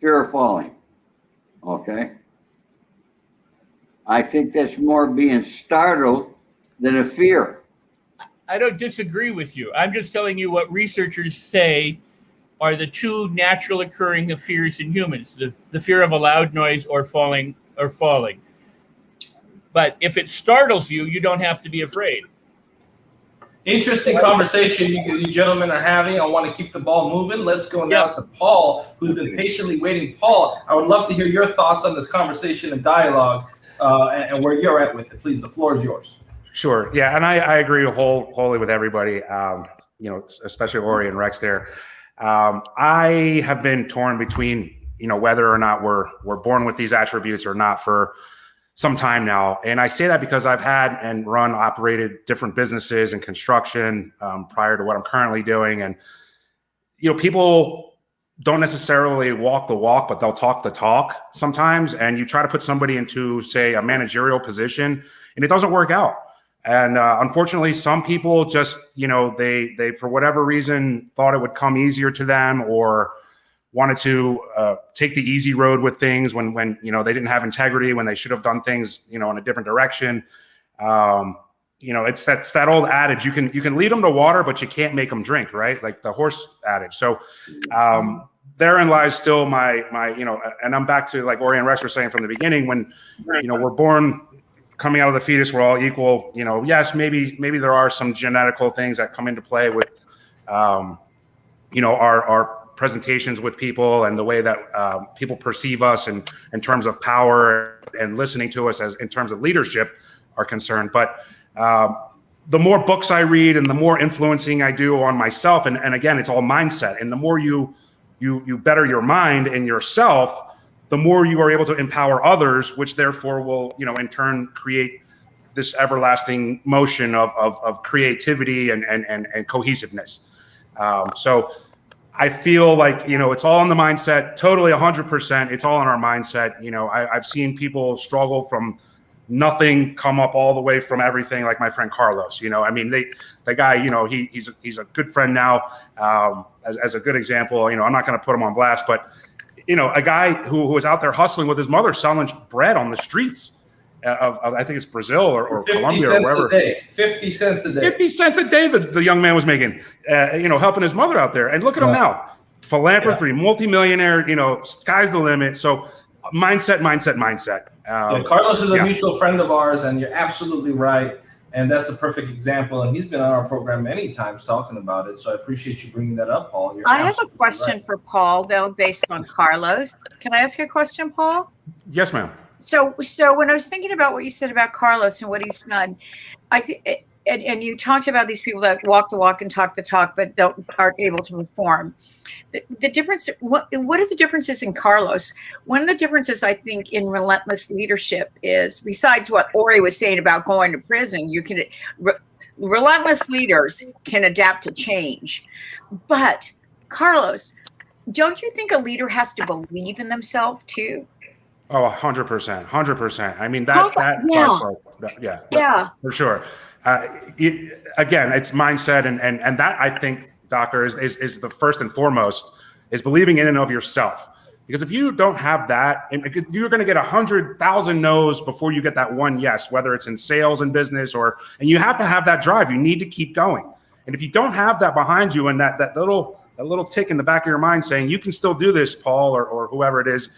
Fear of falling. Okay. I think that's more being startled than a fear. I don't disagree with you. I'm just telling you what researchers say are the two natural occurring fears in humans: the fear of a loud noise or falling. But if it startles you, you don't have to be afraid. Interesting conversation you gentlemen are having. I want to keep the ball moving. Let's go now to Paul, who's been patiently waiting. Paul, I would love to hear your thoughts on this conversation and dialogue and where you're at with it. Please, the floor is yours. Sure. Yeah, and I agree wholly with everybody, especially Ori and Rex there. I have been torn between whether or not we're born with these attributes or not for some time now. And I say that because I've had and operated different businesses and construction prior to what I'm currently doing. And, people don't necessarily walk the walk, but they'll talk the talk sometimes. And you try to put somebody into, say, a managerial position, and it doesn't work out. And unfortunately, some people just, they for whatever reason thought it would come easier to them, or wanted to take the easy road with things when they didn't have integrity, when they should have done things in a different direction. It's that old adage: you can lead them to water, but you can't make them drink, right? Like the horse adage. So therein lies still my and I'm back to like Ori and Rex were saying from the beginning, when we're born. Coming out of the fetus, we're all equal. Yes, maybe there are some genetical things that come into play with, our presentations with people and the way that people perceive us in terms of power and listening to us as in terms of leadership are concerned. But the more books I read and the more influencing I do on myself, and again, it's all mindset. And the more you better your mind and yourself, the more you are able to empower others, which therefore will, in turn create this everlasting motion of creativity and cohesiveness. So I feel like, it's all in the mindset, totally 100%. It's all in our mindset. I've seen people struggle from nothing, come up all the way from everything, like my friend Carlos. The guy, he's a good friend now. As a good example, I'm not going to put him on blast, but a guy who was out there hustling with his mother, selling bread on the streets of I think it's Brazil or Colombia or wherever. 50 cents a day. 50 cents a day the young man was making, helping his mother out there. And look at him now. Philanthropy, multimillionaire, sky's the limit. So mindset. Carlos is a mutual friend of ours, and you're absolutely right. And that's a perfect example. And he's been on our program many times talking about it. So I appreciate you bringing that up, Paul. I have a question for Paul, though, based on Carlos. Can I ask you a question, Paul? Yes, ma'am. So when I was thinking about what you said about Carlos and what he's done, and you talked about these people that walk the walk and talk the talk, but aren't able to perform. The difference, what are the differences in Carlos? One of the differences I think in relentless leadership is, besides what Ori was saying about going to prison, relentless leaders can adapt to change. But Carlos, don't you think a leader has to believe in themselves too? Oh, 100%. I mean, for sure. Again, it's mindset, and that, I think, Doctor, is the first and foremost, is believing in and of yourself. Because if you don't have that, you're going to get 100,000 no's before you get that one yes, whether it's in sales and business and you have to have that drive. You need to keep going. And if you don't have that behind you, and that little tick in the back of your mind saying you can still do this, Paul, or whoever it is,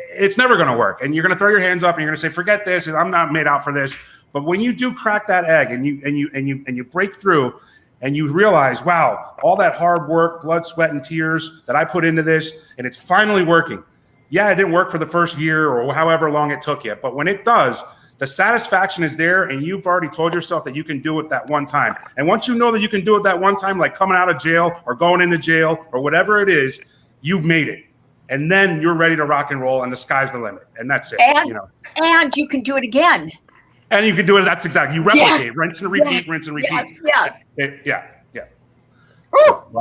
it's never going to work. And you're going to throw your hands up and you're going to say, forget this, I'm not made out for this. But when you do crack that egg and you break through and you realize, wow, all that hard work, blood, sweat, and tears that I put into this, and it's finally working. Yeah, it didn't work for the first year or however long it took you. But when it does, the satisfaction is there, and you've already told yourself that you can do it that one time. And once you know that you can do it that one time, like coming out of jail or going into jail or whatever it is, you've made it. And then you're ready to rock and roll, and the sky's the limit. And that's it. And you can do it again. And you can do it. That's exactly. You replicate, rinse and repeat, rinse and repeat. Yes. Wow.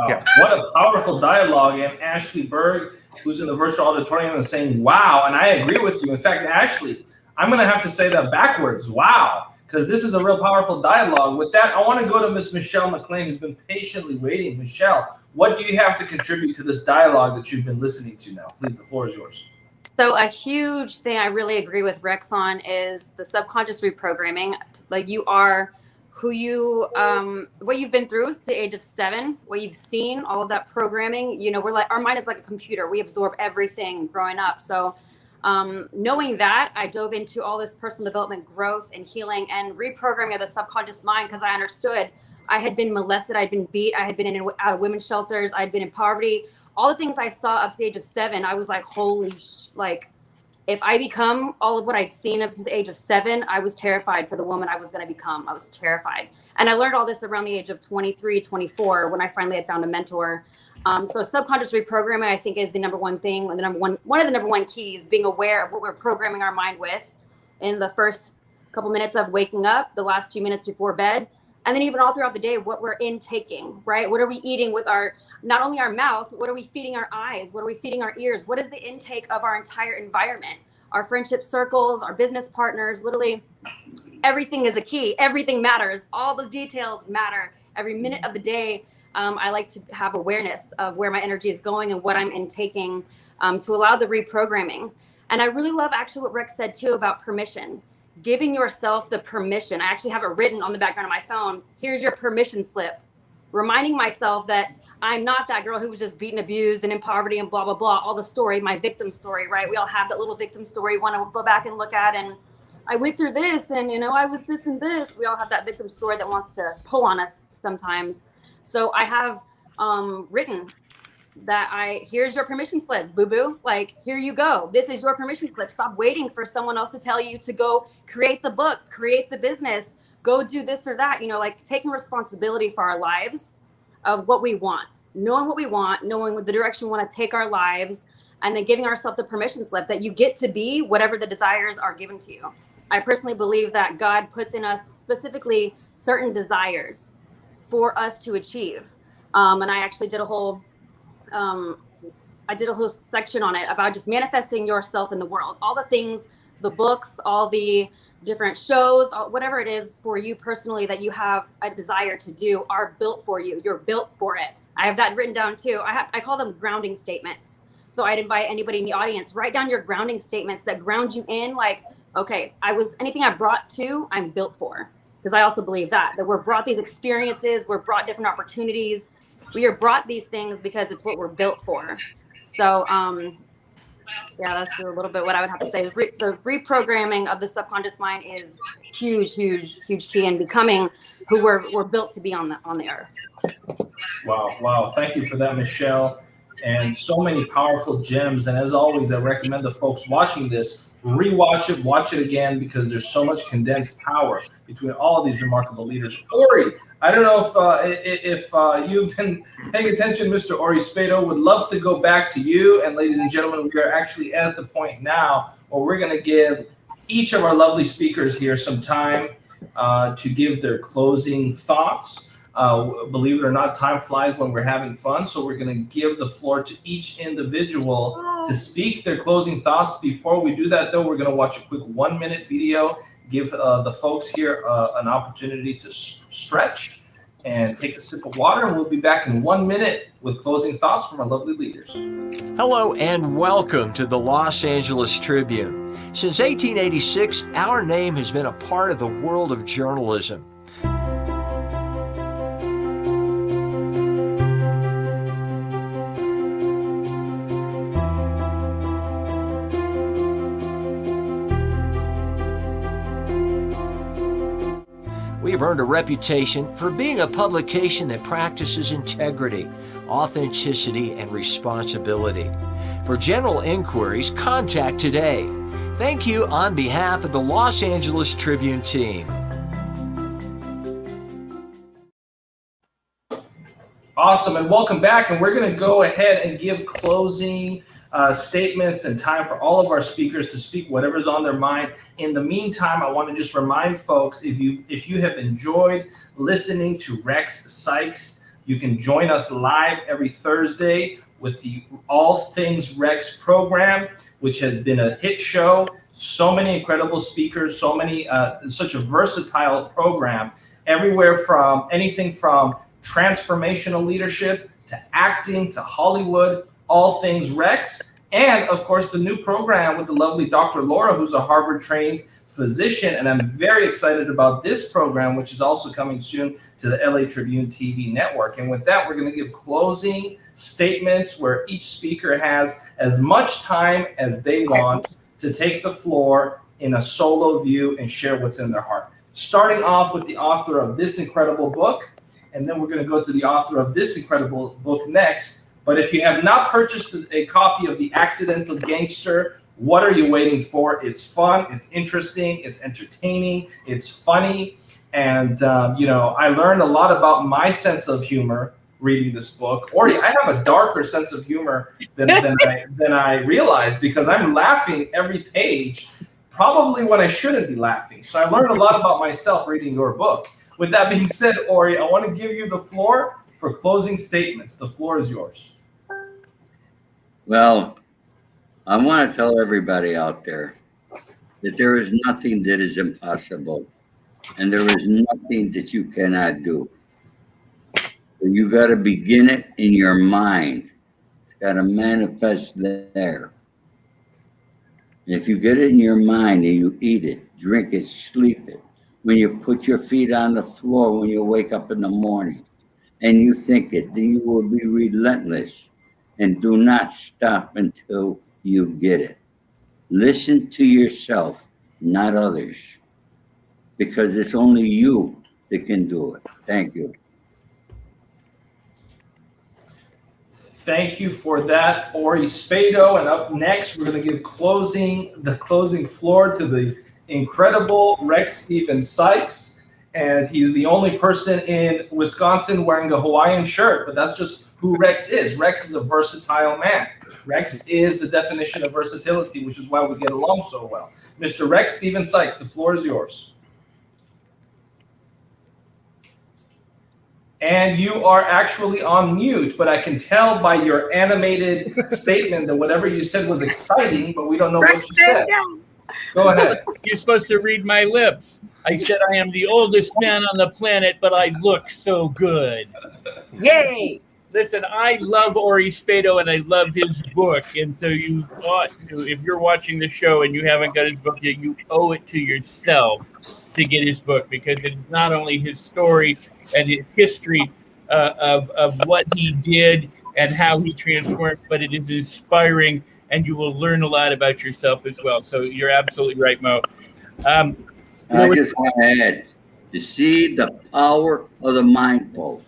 Yeah. What a powerful dialogue. And Ashley Berg, who's in the virtual auditorium, is saying, wow. And I agree with you. In fact, Ashley, I'm going to have to say that backwards. Wow. Because this is a real powerful dialogue. With that, I want to go to Miss Michelle McLean, who's been patiently waiting. Michelle, what do you have to contribute to this dialogue that you've been listening to now? Please, the floor is yours. So a huge thing I really agree with Rex on is the subconscious reprogramming. Like, you are who you, what you've been through at the age of 7, what you've seen, all of that programming. We're like, our mind is like a computer. We absorb everything growing up. So knowing that, I dove into all this personal development, growth and healing and reprogramming of the subconscious mind, because I understood I had been molested, I'd been beat, I had been out of women's shelters, I'd been in poverty. All the things I saw up to the age of 7, I was like, holy if I become all of what I'd seen up to the age of 7, I was terrified for the woman I was going to become. I was terrified. And I learned all this around the age of 23, 24, when I finally had found a mentor. So subconscious reprogramming, I think, is the number one thing. And one of the number one keys, being aware of what we're programming our mind with in the first couple minutes of waking up, the last few minutes before bed, and then even all throughout the day, what we're intaking, right? What are we eating with not only our mouth, what are we feeding our eyes? What are we feeding our ears? What is the intake of our entire environment? Our friendship circles, our business partners, literally everything is a key. Everything matters. All the details matter. Every minute of the day, I like to have awareness of where my energy is going and what I'm intaking to allow the reprogramming. And I really love actually what Rick said too about permission. Giving yourself the permission. I actually have it written on the background of my phone. Here's your permission slip. Reminding myself that I'm not that girl who was just beaten, abused, and in poverty and blah, blah, blah. All the story, my victim story, right? We all have that little victim story we want to go back and look at. And I went through this and, I was this and this. We all have that victim story that wants to pull on us sometimes. So I have written that here's your permission slip, boo-boo. Like, here you go. This is your permission slip. Stop waiting for someone else to tell you to go create the book, create the business, go do this or that. Taking responsibility for our lives of what we want, knowing what we want, knowing the direction we want to take our lives, and then giving ourselves the permission slip that you get to be whatever the desires are given to you. I personally believe that God puts in us specifically certain desires for us to achieve. And I actually did a whole section on it about just manifesting yourself in the world. All the things, the books, all the different shows, whatever it is for you personally that you have a desire to do are built for you. You're built for it. I have that written down too. I call them grounding statements. So I'd invite anybody in the audience, write down your grounding statements that ground you in, like, okay, anything I brought to, I'm built for. Because I also believe that we're brought these experiences, we're brought different opportunities. We are brought these things because it's what we're built for. So, yeah, that's a little bit what I would have to say. The reprogramming of the subconscious mind is huge, huge, huge key in becoming who we're built to be on the earth. Wow. Thank you for that, Michelle. And so many powerful gems. And as always, I recommend the folks watching this rewatch it, watch it again, because there's so much condensed power between all of these remarkable leaders. Ori, I don't know if you've been paying attention, Mr. Ori Spado, would love to go back to you. And ladies and gentlemen, we are actually at the point now where we're going to give each of our lovely speakers here some time to give their closing thoughts. Believe it or not, time flies when we're having fun. So we're going to give the floor to each individual to speak their closing thoughts. Before we do that, though, we're going to watch a quick 1-minute video, give the folks here an opportunity to stretch and take a sip of water. And we'll be back in 1 minute with closing thoughts from our lovely leaders. Hello and welcome to the Los Angeles Tribune. Since 1886, our name has been a part of the world of journalism. We have earned a reputation for being a publication that practices integrity, authenticity, and responsibility. For general inquiries, contact today. Thank you on behalf of the Los Angeles Tribune team. Awesome, and welcome back. And we're going to go ahead and give closing statements and time for all of our speakers to speak whatever's on their mind. In the meantime, I want to just remind folks, if you have enjoyed listening to Rex Sykes, you can join us live every Thursday with the All Things Rex program, which has been a hit show. So many incredible speakers, such a versatile program, everywhere from anything from transformational leadership to acting to Hollywood, All Things Rex, and of course the new program with the lovely Dr. Laura, who's a Harvard-trained physician. And I'm very excited about this program, which is also coming soon to the LA Tribune TV network. And with that, we're going to give closing statements where each speaker has as much time as they want to take the floor in a solo view and share what's in their heart. Starting off with the author of this incredible book, and then we're going to go to the author of this incredible book next. But if you have not purchased a copy of The Accidental Gangster, what are you waiting for? It's fun, it's interesting, it's entertaining, it's funny. And, I learned a lot about my sense of humor reading this book. Ori, I have a darker sense of humor than I realized, because I'm laughing every page, probably when I shouldn't be laughing. So I learned a lot about myself reading your book. With that being said, Ori, I want to give you the floor for closing statements. The floor is yours. Well, I want to tell everybody out there that there is nothing that is impossible, and there is nothing that you cannot do. So you got to begin it in your mind. It's got to manifest there. And if you get it in your mind and you eat it, drink it, sleep it, when you put your feet on the floor, when you wake up in the morning and you think it, then you will be relentless. And do not stop until you get it. Listen to yourself, not others, because it's only you that can do it. Thank you. Thank you for that, Ori Spado. And up next, we're going to give the closing floor to the incredible Rex Steven Sykes. And he's the only person in Wisconsin wearing a Hawaiian shirt, but that's just who Rex is. Rex is a versatile man. Rex is the definition of versatility, which is why we get along so well. Mr. Rex Steven Sykes, the floor is yours. And you are actually on mute, but I can tell by your animated statement that whatever you said was exciting, but we don't know what you said. Go ahead. You're supposed to read my lips. I said I am the oldest man on the planet, but I look so good. Yay! Listen, I love Ori Spado and I love his book. And so you ought to, if you're watching the show and you haven't got his book yet, you owe it to yourself to get his book, because it's not only his story and his history of what he did and how he transformed, but it is inspiring, and you will learn a lot about yourself as well. So you're absolutely right, Mo. I just want to add, to see the power of the mind, folks.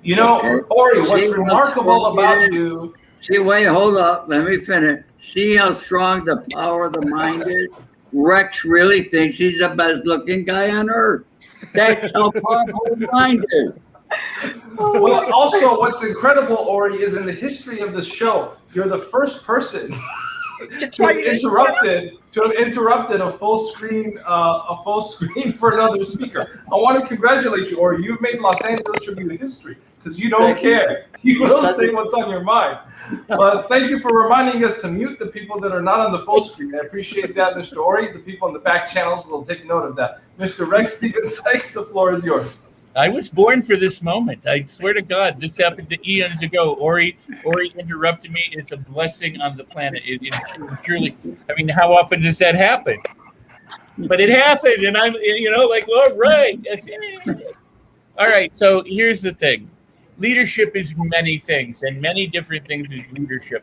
You know, Okay. Ori, what's See remarkable what's about in it? you. See, wait, hold up. Let me finish. See how strong the power of the mind is? Rex really thinks he's the best looking guy on earth. That's how powerful the mind is. Well, also, what's incredible, Ori, is in the history of the show, you're the first person to have interrupted a full screen for another speaker. I want to congratulate you, Ori. You've made Los Angeles Tribune history, because you don't care. You will say what's on your mind. But thank you for reminding us to mute the people that are not on the full screen. I appreciate that, Mr. Ori. The people in the back channels will take note of that. Mr. Rex Steven Sykes, the floor is yours. I was born for this moment. I swear to God, this happened to eons ago. Ori interrupted me. It's a blessing on the planet. It truly, I mean, how often does that happen? But it happened, and I'm, like, all right. All right, so here's the thing. Leadership is many things, and many different things is leadership.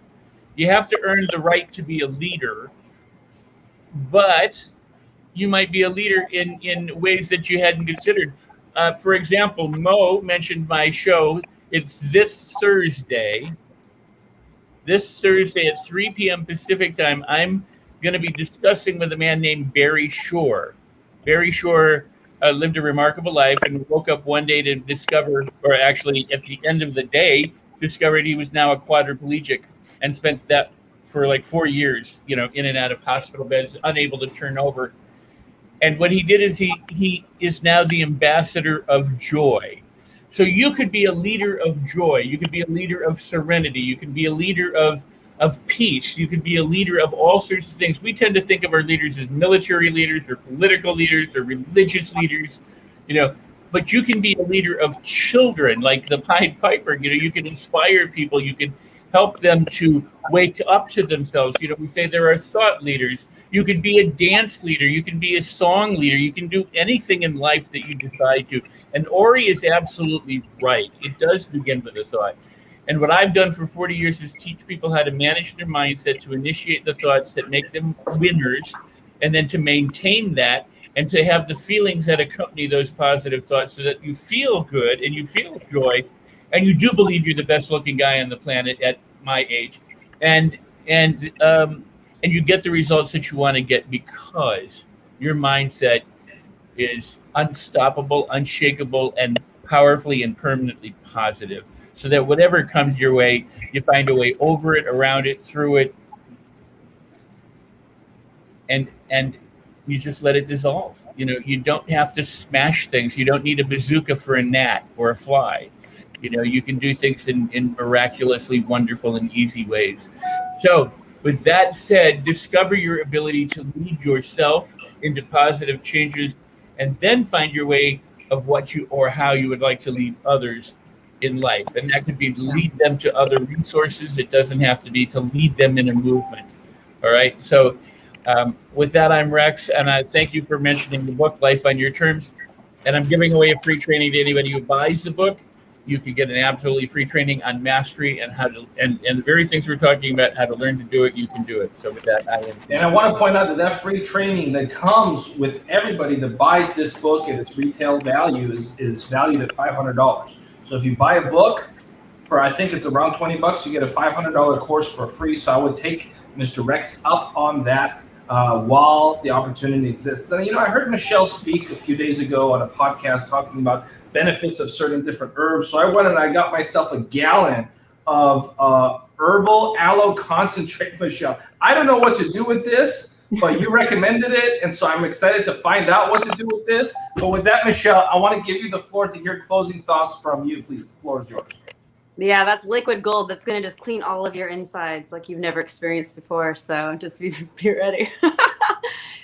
You have to earn the right to be a leader, but you might be a leader in ways that you hadn't considered. For example, Mo mentioned my show. It's this Thursday. This Thursday at 3 p.m. Pacific time, I'm going to be discussing with a man named Barry Shore. Barry Shore lived a remarkable life and woke up one day to discover, or actually at the end of the day, discovered he was now a quadriplegic, and spent that for like 4 years, in and out of hospital beds, unable to turn over. And what he did is he is now the ambassador of joy. So you could be a leader of joy. You could be a leader of serenity. You can be a leader of peace. You could be a leader of all sorts of things. We tend to think of our leaders as military leaders or political leaders or religious leaders, but you can be a leader of children, like the Pied Piper. You can inspire people. You can help them to wake up to themselves. We say there are thought leaders. You can be a dance leader. You can be a song leader. You can do anything in life that you decide to. And Ori is absolutely right. It does begin with a thought. And what I've done for 40 years is teach people how to manage their mindset, to initiate the thoughts that make them winners, and then to maintain that and to have the feelings that accompany those positive thoughts, so that you feel good and you feel joy, and you do believe you're the best looking guy on the planet at my age. And you get the results that you want to get, because your mindset is unstoppable, unshakable, and powerfully and permanently positive. So that whatever comes your way, you find a way over it, around it, through it, and you just let it dissolve. You don't have to smash things. You don't need a bazooka for a gnat or a fly. You can do things in miraculously wonderful and easy ways. So with that said, discover your ability to lead yourself into positive changes, and then find your way of how you would like to lead others in life. And that could be to lead them to other resources. It doesn't have to be to lead them in a movement. All right. So with that, I'm Rex, and I thank you for mentioning the book, Life on Your Terms. And I'm giving away a free training to anybody who buys the book. You can get an absolutely free training on mastery and how to, and the very things we're talking about, how to learn to do it, you can do it. So with that, And I want to point out that free training that comes with everybody that buys this book at its retail value is valued at $500. So if you buy a book for, I think it's around $20, you get a $500 course for free. So I would take Mr. Rex up on that while the opportunity exists. And I heard Michelle speak a few days ago on a podcast talking about benefits of certain different herbs. So I went and I got myself a gallon of herbal aloe concentrate, Michelle. I don't know what to do with this, but you recommended it, and so I'm excited to find out what to do with this. But with that, Michelle, I want to give you the floor to hear closing thoughts from you, please. The floor is yours. Yeah, that's liquid gold. That's going to just clean all of your insides like you've never experienced before. So just be ready.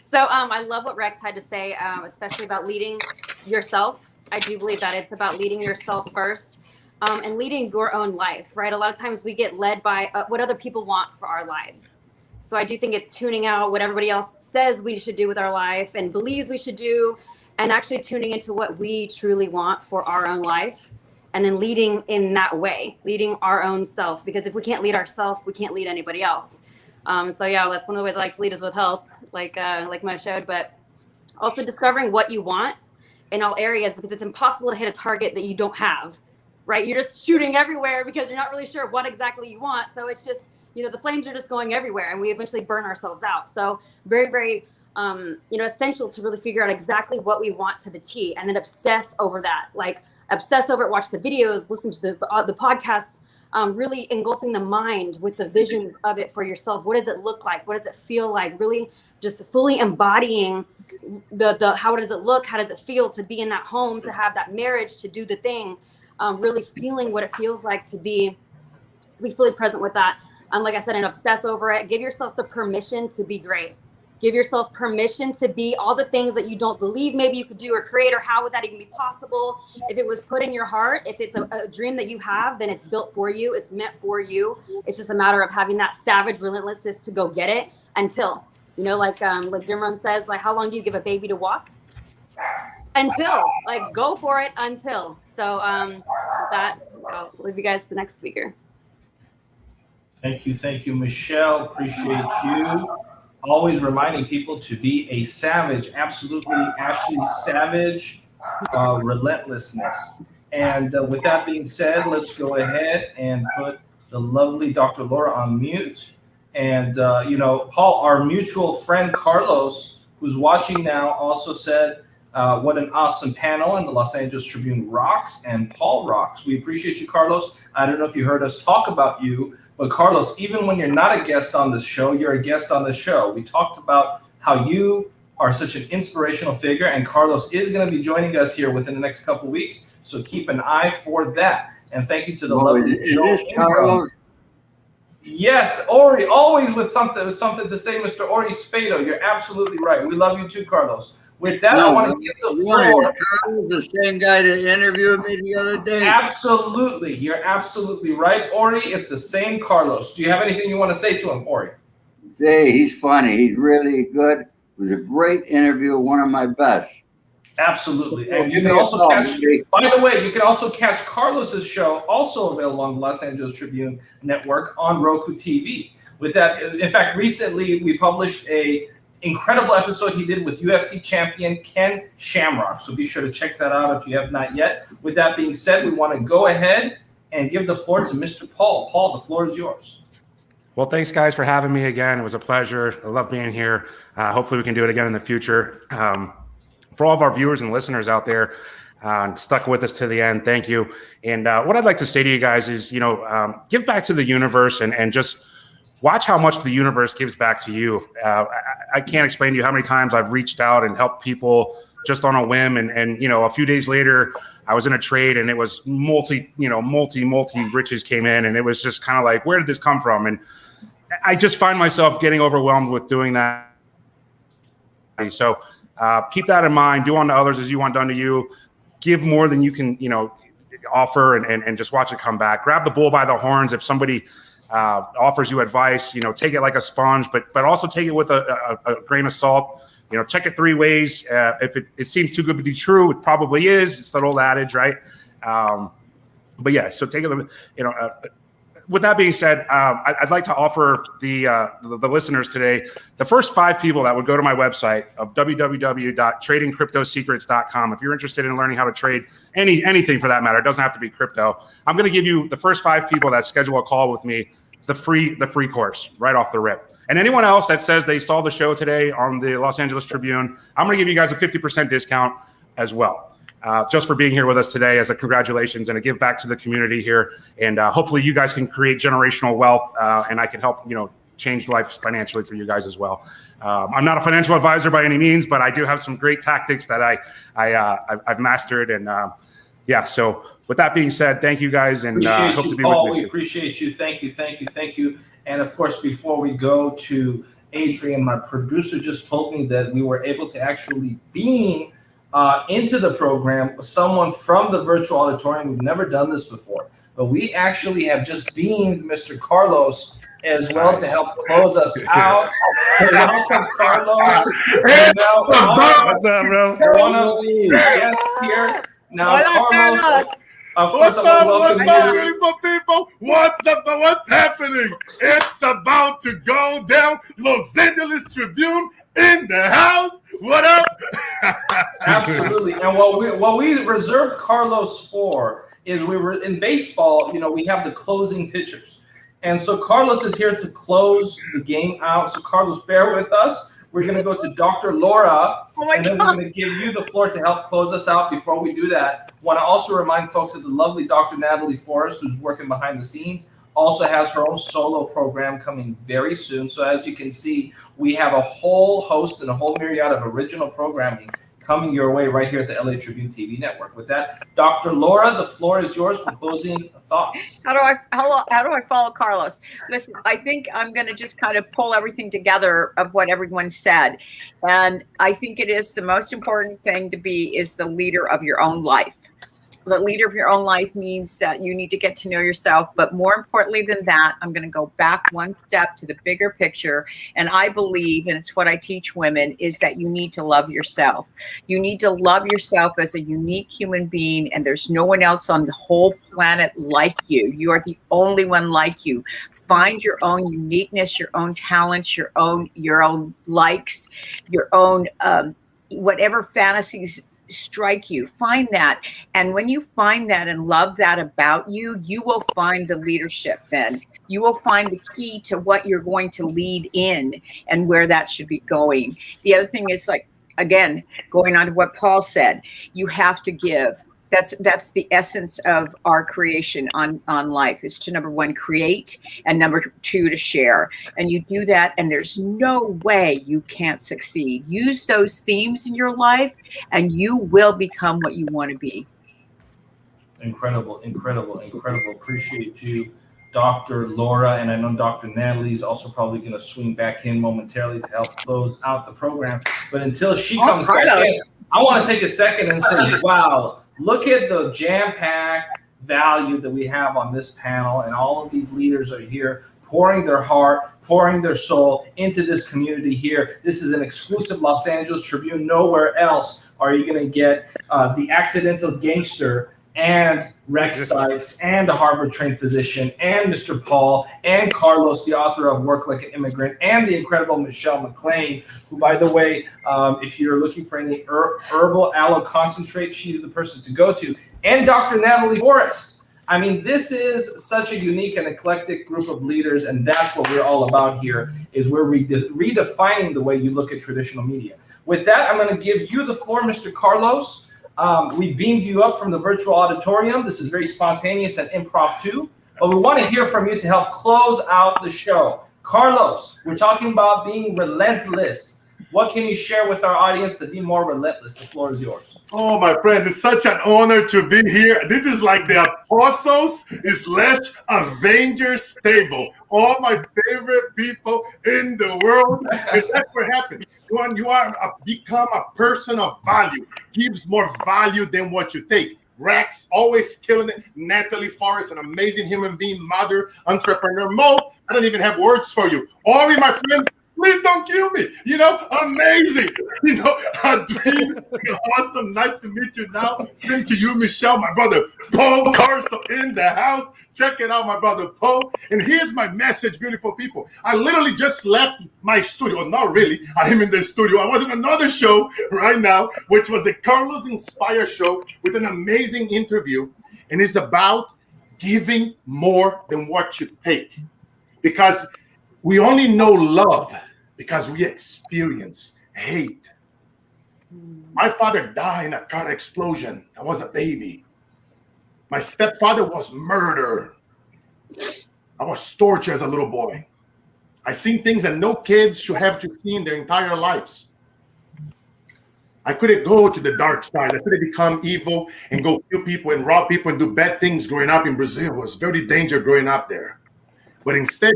So I love what Rex had to say, especially about leading yourself. I do believe that it's about leading yourself first. and leading your own life, right? A lot of times we get led by what other people want for our lives. So I do think it's tuning out what everybody else says we should do with our life and believes we should do, and actually tuning into what we truly want for our own life, and then leading in that way, leading our own self. Because if we can't lead ourselves, we can't lead anybody else. So yeah, that's one of the ways I like to lead is with help, like Mo showed, but also discovering what you want in all areas, because it's impossible to hit a target that you don't have, right? You're just shooting everywhere because you're not really sure what exactly you want. So it's just, the flames are just going everywhere and we eventually burn ourselves out. So very, very, essential to really figure out exactly what we want to the T, and then obsess over that, like obsess over it, watch the videos, listen to the podcasts, really engulfing the mind with the visions of it for yourself. What does it look like? What does it feel like? Really just fully embodying the how does it look? How does it feel to be in that home, to have that marriage, to do the thing, really feeling what it feels like to be fully present with that. Like I said, and obsess over it. Give yourself the permission to be great. Give yourself permission to be all the things that you don't believe maybe you could do or create, or how would that even be possible? If it was put in your heart, if it's a dream that you have, then it's built for you. It's meant for you. It's just a matter of having that savage relentlessness to go get it until, like Jimron says, like, how long do you give a baby to walk? Until, like, go for it until. So with that, I'll leave you guys to the next speaker. Thank you, Michelle. Appreciate you. Always reminding people to be a savage. Absolutely, Ashley Savage, Relentlessness. And with that being said, let's go ahead and put the lovely Dr. Laura on mute. And, Paul, our mutual friend Carlos, who's watching now, also said, what an awesome panel, and the Los Angeles Tribune rocks, and Paul rocks. We appreciate you, Carlos. I don't know if you heard us talk about you, but Carlos, even when you're not a guest on this show, you're a guest on the show. We talked about how you are such an inspirational figure, and Carlos is going to be joining us here within the next couple of weeks, so keep an eye for that. And thank you to the lovely Joe Ingram. Yes, Ori, always with something to say, Mr. Ori Spado. You're absolutely right. We love you too, Carlos. With that, I want to give the floor. The same guy that interviewed me the other day. Absolutely. You're absolutely right, Ori. It's the same Carlos. Do you have anything you want to say to him, Ori? Hey, he's funny. He's really good. It was a great interview, one of my best. Absolutely. And you can also catch, by the way, you can also catch Carlos's show, also available on the Los Angeles Tribune Network on Roku TV. With that, in fact, recently we published a incredible episode he did with UFC champion Ken Shamrock. So be sure to check that out if you have not yet. With that being said, we want to go ahead and give the floor to Mr. Paul. Paul, the floor is yours. Well, thanks, guys, for having me again. It was a pleasure. I love being here. Hopefully we can do it again in the future. For all of our viewers and listeners out there, stuck with us to the end, thank you. And what I'd like to say to you guys is, give back to the universe and just watch how much the universe gives back to you. I can't explain to you how many times I've reached out and helped people just on a whim. And a few days later, I was in a trade and it was multi riches came in. And it was just kind of like, where did this come from? And I just find myself getting overwhelmed with doing that. So keep that in mind. Do unto others as you want done to you. Give more than you can, offer and just watch it come back. Grab the bull by the horns. If somebody offers you advice, take it like a sponge, but also take it with a grain of salt. Check it 3 ways. If it seems too good to be true, it probably is. It's that old adage, right? But yeah, so take it. With that being said, I'd like to offer the listeners today the first 5 people that would go to my website of www.tradingcryptosecrets.com. If you're interested in learning how to trade anything for that matter, it doesn't have to be crypto. I'm going to give you the first 5 people that schedule a call with me, the free course right off the rip. And anyone else that says they saw the show today on the Los Angeles Tribune, I'm going to give you guys a 50% discount as well. Just for being here with us today as a congratulations and a give back to the community here. And hopefully you guys can create generational wealth and I can help, change life financially for you guys as well. I'm not a financial advisor by any means, but I do have some great tactics that I've mastered. And so with that being said, thank you guys. And hope to be Paul, with you. We appreciate you. Thank you. And of course, before we go to Adrian, my producer just told me that we were able to actually beam into the program someone from the virtual auditorium. We've never done this before, but we actually have just beamed Mr. Carlos as well to help close us out. Welcome, Carlos. What's up, bro? One of the guests here. Now, Carlos, of course, What's I'm going to welcome up, you. beautiful people? What's up? What's happening? It's about to go down. Los Angeles Tribune in the house. What up? Absolutely. And what we reserved Carlos for is we were in baseball, we have the closing pitchers. And so Carlos is here to close the game out. So Carlos, bear with us. We're going to go to Dr. Laura, and then we're going to give you the floor to help close us out. Before we do that, want to also remind folks that the lovely Dr. Natalie Forrest, who's working behind the scenes, also has her own solo program coming very soon. So as you can see, we have a whole host and a whole myriad of original programming coming your way right here at the LA Tribune TV network. With that, Dr. Laura, the floor is yours for closing thoughts. How do I follow Carlos? Listen, I think I'm going to just kind of pull everything together of what everyone said. And I think it is the most important thing to be is the leader of your own life. The leader of your own life means that you need to get to know yourself. But more importantly than that, I'm going to go back one step to the bigger picture. And I believe, and it's what I teach women, is that you need to love yourself. You need to love yourself as a unique human being. And there's no one else on the whole planet like you. You are the only one like you. Find your own uniqueness, your own talents, your own likes, your own whatever fantasies strike you. Find that. And when you find that and love that about you, you will find the leadership then. You will find the key to what you're going to lead in and where that should be going. The other thing is, like, again, going on to what Paul said, you have to give. That's the essence of our creation on life, is to, number one, create, and number two, to share. And you do that, and there's no way you can't succeed. Use those themes in your life, and you will become what you want to be. Incredible, incredible, incredible. Appreciate you, Dr. Laura. And I know Dr. Natalie is also probably going to swing back in momentarily to help close out the program. But until she comes back in, I want to take a second and say, wow, look at the jam-packed value that we have on this panel, and all of these leaders are here pouring their heart, pouring their soul into this community here. This is an exclusive Los Angeles Tribune. Nowhere else are you going to get the accidental gangster and Rex Sykes and a Harvard-trained physician and Mr. Paul and Carlos, the author of Work Like an Immigrant, and the incredible Michelle McLean, who, by the way, if you're looking for any herbal aloe concentrate, she's the person to go to, and Dr. Natalie Forrest. I mean, this is such a unique and eclectic group of leaders, and that's what we're all about here, is we're redefining the way you look at traditional media. With that, I'm going to give you the floor, Mr. Carlos. We beamed you up from the virtual auditorium. This is very spontaneous and impromptu, but we want to hear from you to help close out the show. Carlos, we're talking about being relentless. What can you share with our audience to be more relentless? The floor is yours. Oh, my friend, it's such an honor to be here. This is like the Apostles / Avengers stable. All my favorite people in the world. And that's what happens. When you become a person of value, gives more value than what you take. Rex, always killing it. Natalie Forrest, an amazing human being, mother, entrepreneur. Mo, I don't even have words for you. Ori, my friend, please don't kill me. Amazing. A dream. Awesome. Nice to meet you now. Same to you, Michelle, my brother Paul Carso in the house. Check it out, my brother Paul. And here's my message, beautiful people. I literally just left my studio. Not really. I am in the studio. I was in another show right now, which was the Carlos Inspire show with an amazing interview. And it's about giving more than what you take. Because we only know love because we experience hate. My father died in a car explosion. I was a baby. My stepfather was murdered. I was tortured as a little boy. I seen things that no kids should have to see in their entire lives. I couldn't go to the dark side. I couldn't become evil and go kill people and rob people and do bad things growing up in Brazil. It was very dangerous growing up there. But instead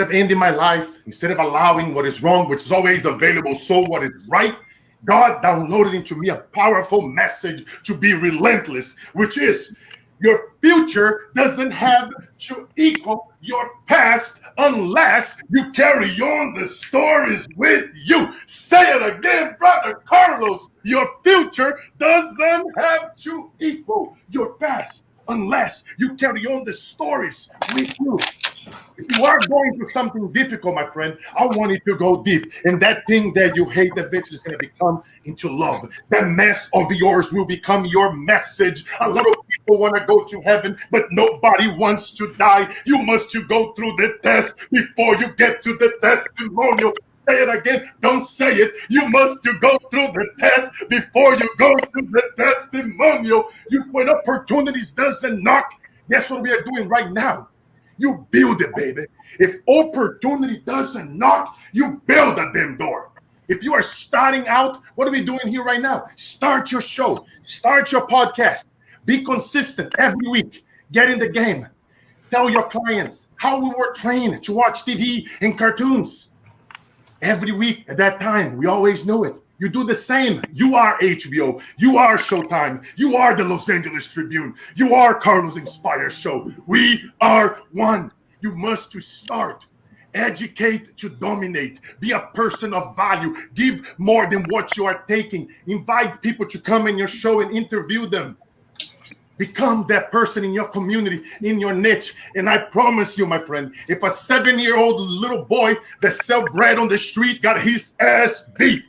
of ending my life, instead of allowing what is wrong, which is always available, so what is right, God downloaded into me a powerful message to be relentless, which is your future doesn't have to equal your past unless you carry on the stories with you. Say it again, Brother Carlos. Your future doesn't have to equal your past unless you carry on the stories with you. If you are going through something difficult, my friend, I want you to go deep. And that thing that you hate eventually is going to become into love. That mess of yours will become your message. A lot of people want to go to heaven, but nobody wants to die. You must to go through the test before you get to the testimonial. Say it again. Don't say it. You must to go through the test before you go to the testimonial. When opportunities doesn't knock, guess what we are doing right now? You build it, baby. If opportunity doesn't knock, you build a damn door. If you are starting out, what are we doing here right now? Start your show. Start your podcast. Be consistent every week. Get in the game. Tell your clients how we were trained to watch TV and cartoons. Every week at that time, we always knew it. You do the same. You are HBO. You are Showtime. You are the Los Angeles Tribune. You are Carlos Inspire Show. We are one. You must to start. Educate to dominate. Be a person of value. Give more than what you are taking. Invite people to come in your show and interview them. Become that person in your community, in your niche. And I promise you, my friend, if a 7-year-old little boy that sell bread on the street got his ass beat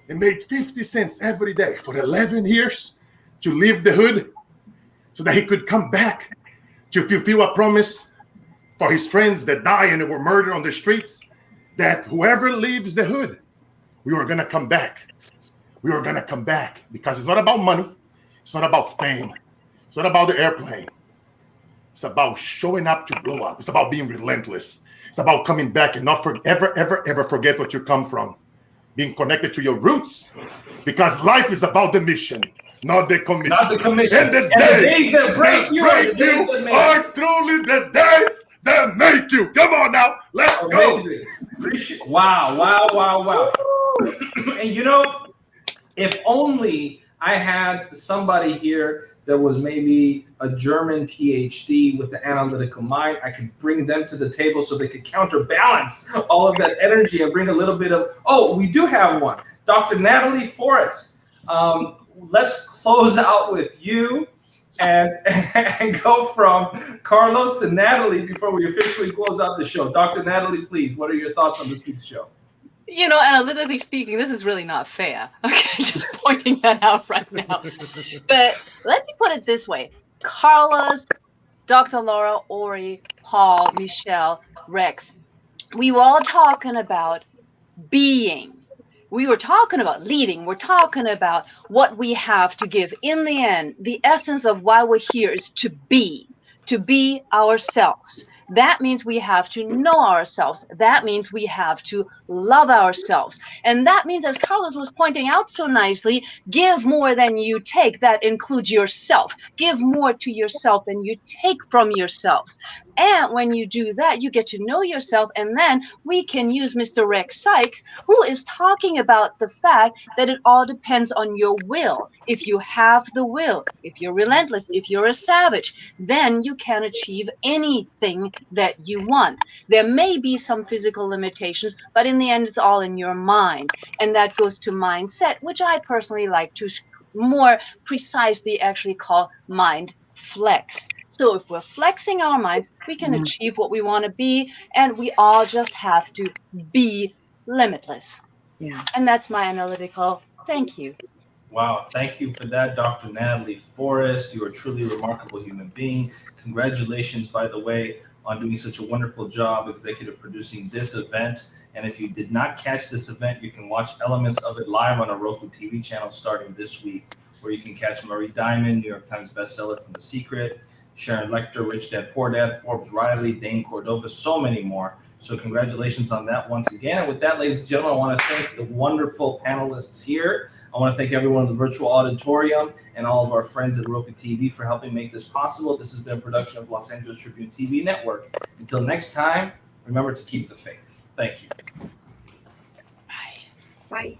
and made 50 cents every day for 11 years to leave the hood so that he could come back to fulfill a promise for his friends that died and were murdered on the streets, that whoever leaves the hood, we are going to come back. We are going to come back because it's not about money. It's not about fame. It's not about the airplane. It's about showing up to blow up. It's about being relentless. It's about coming back and not ever forget what you come from. Being connected to your roots, because life is about the mission, not the commission. Not the commission. And the days that break you are truly the days that make you. Come on now, let's Amazing. go. Wow. And you know, if only I had somebody here that was maybe a German PhD with the analytical mind, I could bring them to the table so they could counterbalance all of that energy and bring a little bit of, we do have one. Dr. Natalie Forrest. Let's close out with you and go from Carlos to Natalie before we officially close out the show. Dr. Natalie, please, what are your thoughts on this week's show? You know, analytically speaking, this is really not fair. Okay, just pointing that out right now. But let me put it this way. Carlos, Dr. Laura, Ori, Paul, Michelle, Rex, we were all talking about being. We were talking about leading. We're talking about what we have to give. In the end, the essence of why we're here is to be ourselves. That means we have to know ourselves. That means we have to love ourselves. And that means, as Carlos was pointing out so nicely, give more than you take. That includes yourself. Give more to yourself than you take from yourselves. And when you do that, you get to know yourself. And then we can use Mr. Rex Sykes, who is talking about the fact that it all depends on your will. If you have the will, if you're relentless, if you're a savage, then you can achieve anything that you want. There may be some physical limitations, but in the end, it's all in your mind. And that goes to mindset, which I personally like to more precisely actually call mind flex. So if we're flexing our minds, we can achieve what we want to be, and we all just have to be limitless. Yeah. And that's my analytical. Thank you. Wow, thank you for that, Dr. Natalie Forrest. You are truly a remarkable human being. Congratulations, by the way, on doing such a wonderful job executive producing this event. And if you did not catch this event, you can watch elements of it live on a Roku TV channel starting this week, where you can catch Marie Diamond, New York Times bestseller from The Secret, Sharon Lecter, Rich Dad Poor Dad, Forbes Riley, Dane Cordova, so many more. So congratulations on that once again. And with that, ladies and gentlemen, I want to thank the wonderful panelists here. I want to thank everyone in the virtual auditorium and all of our friends at Roku TV for helping make this possible. This has been a production of Los Angeles Tribune TV Network. Until next time, remember to keep the faith. Thank you. Bye.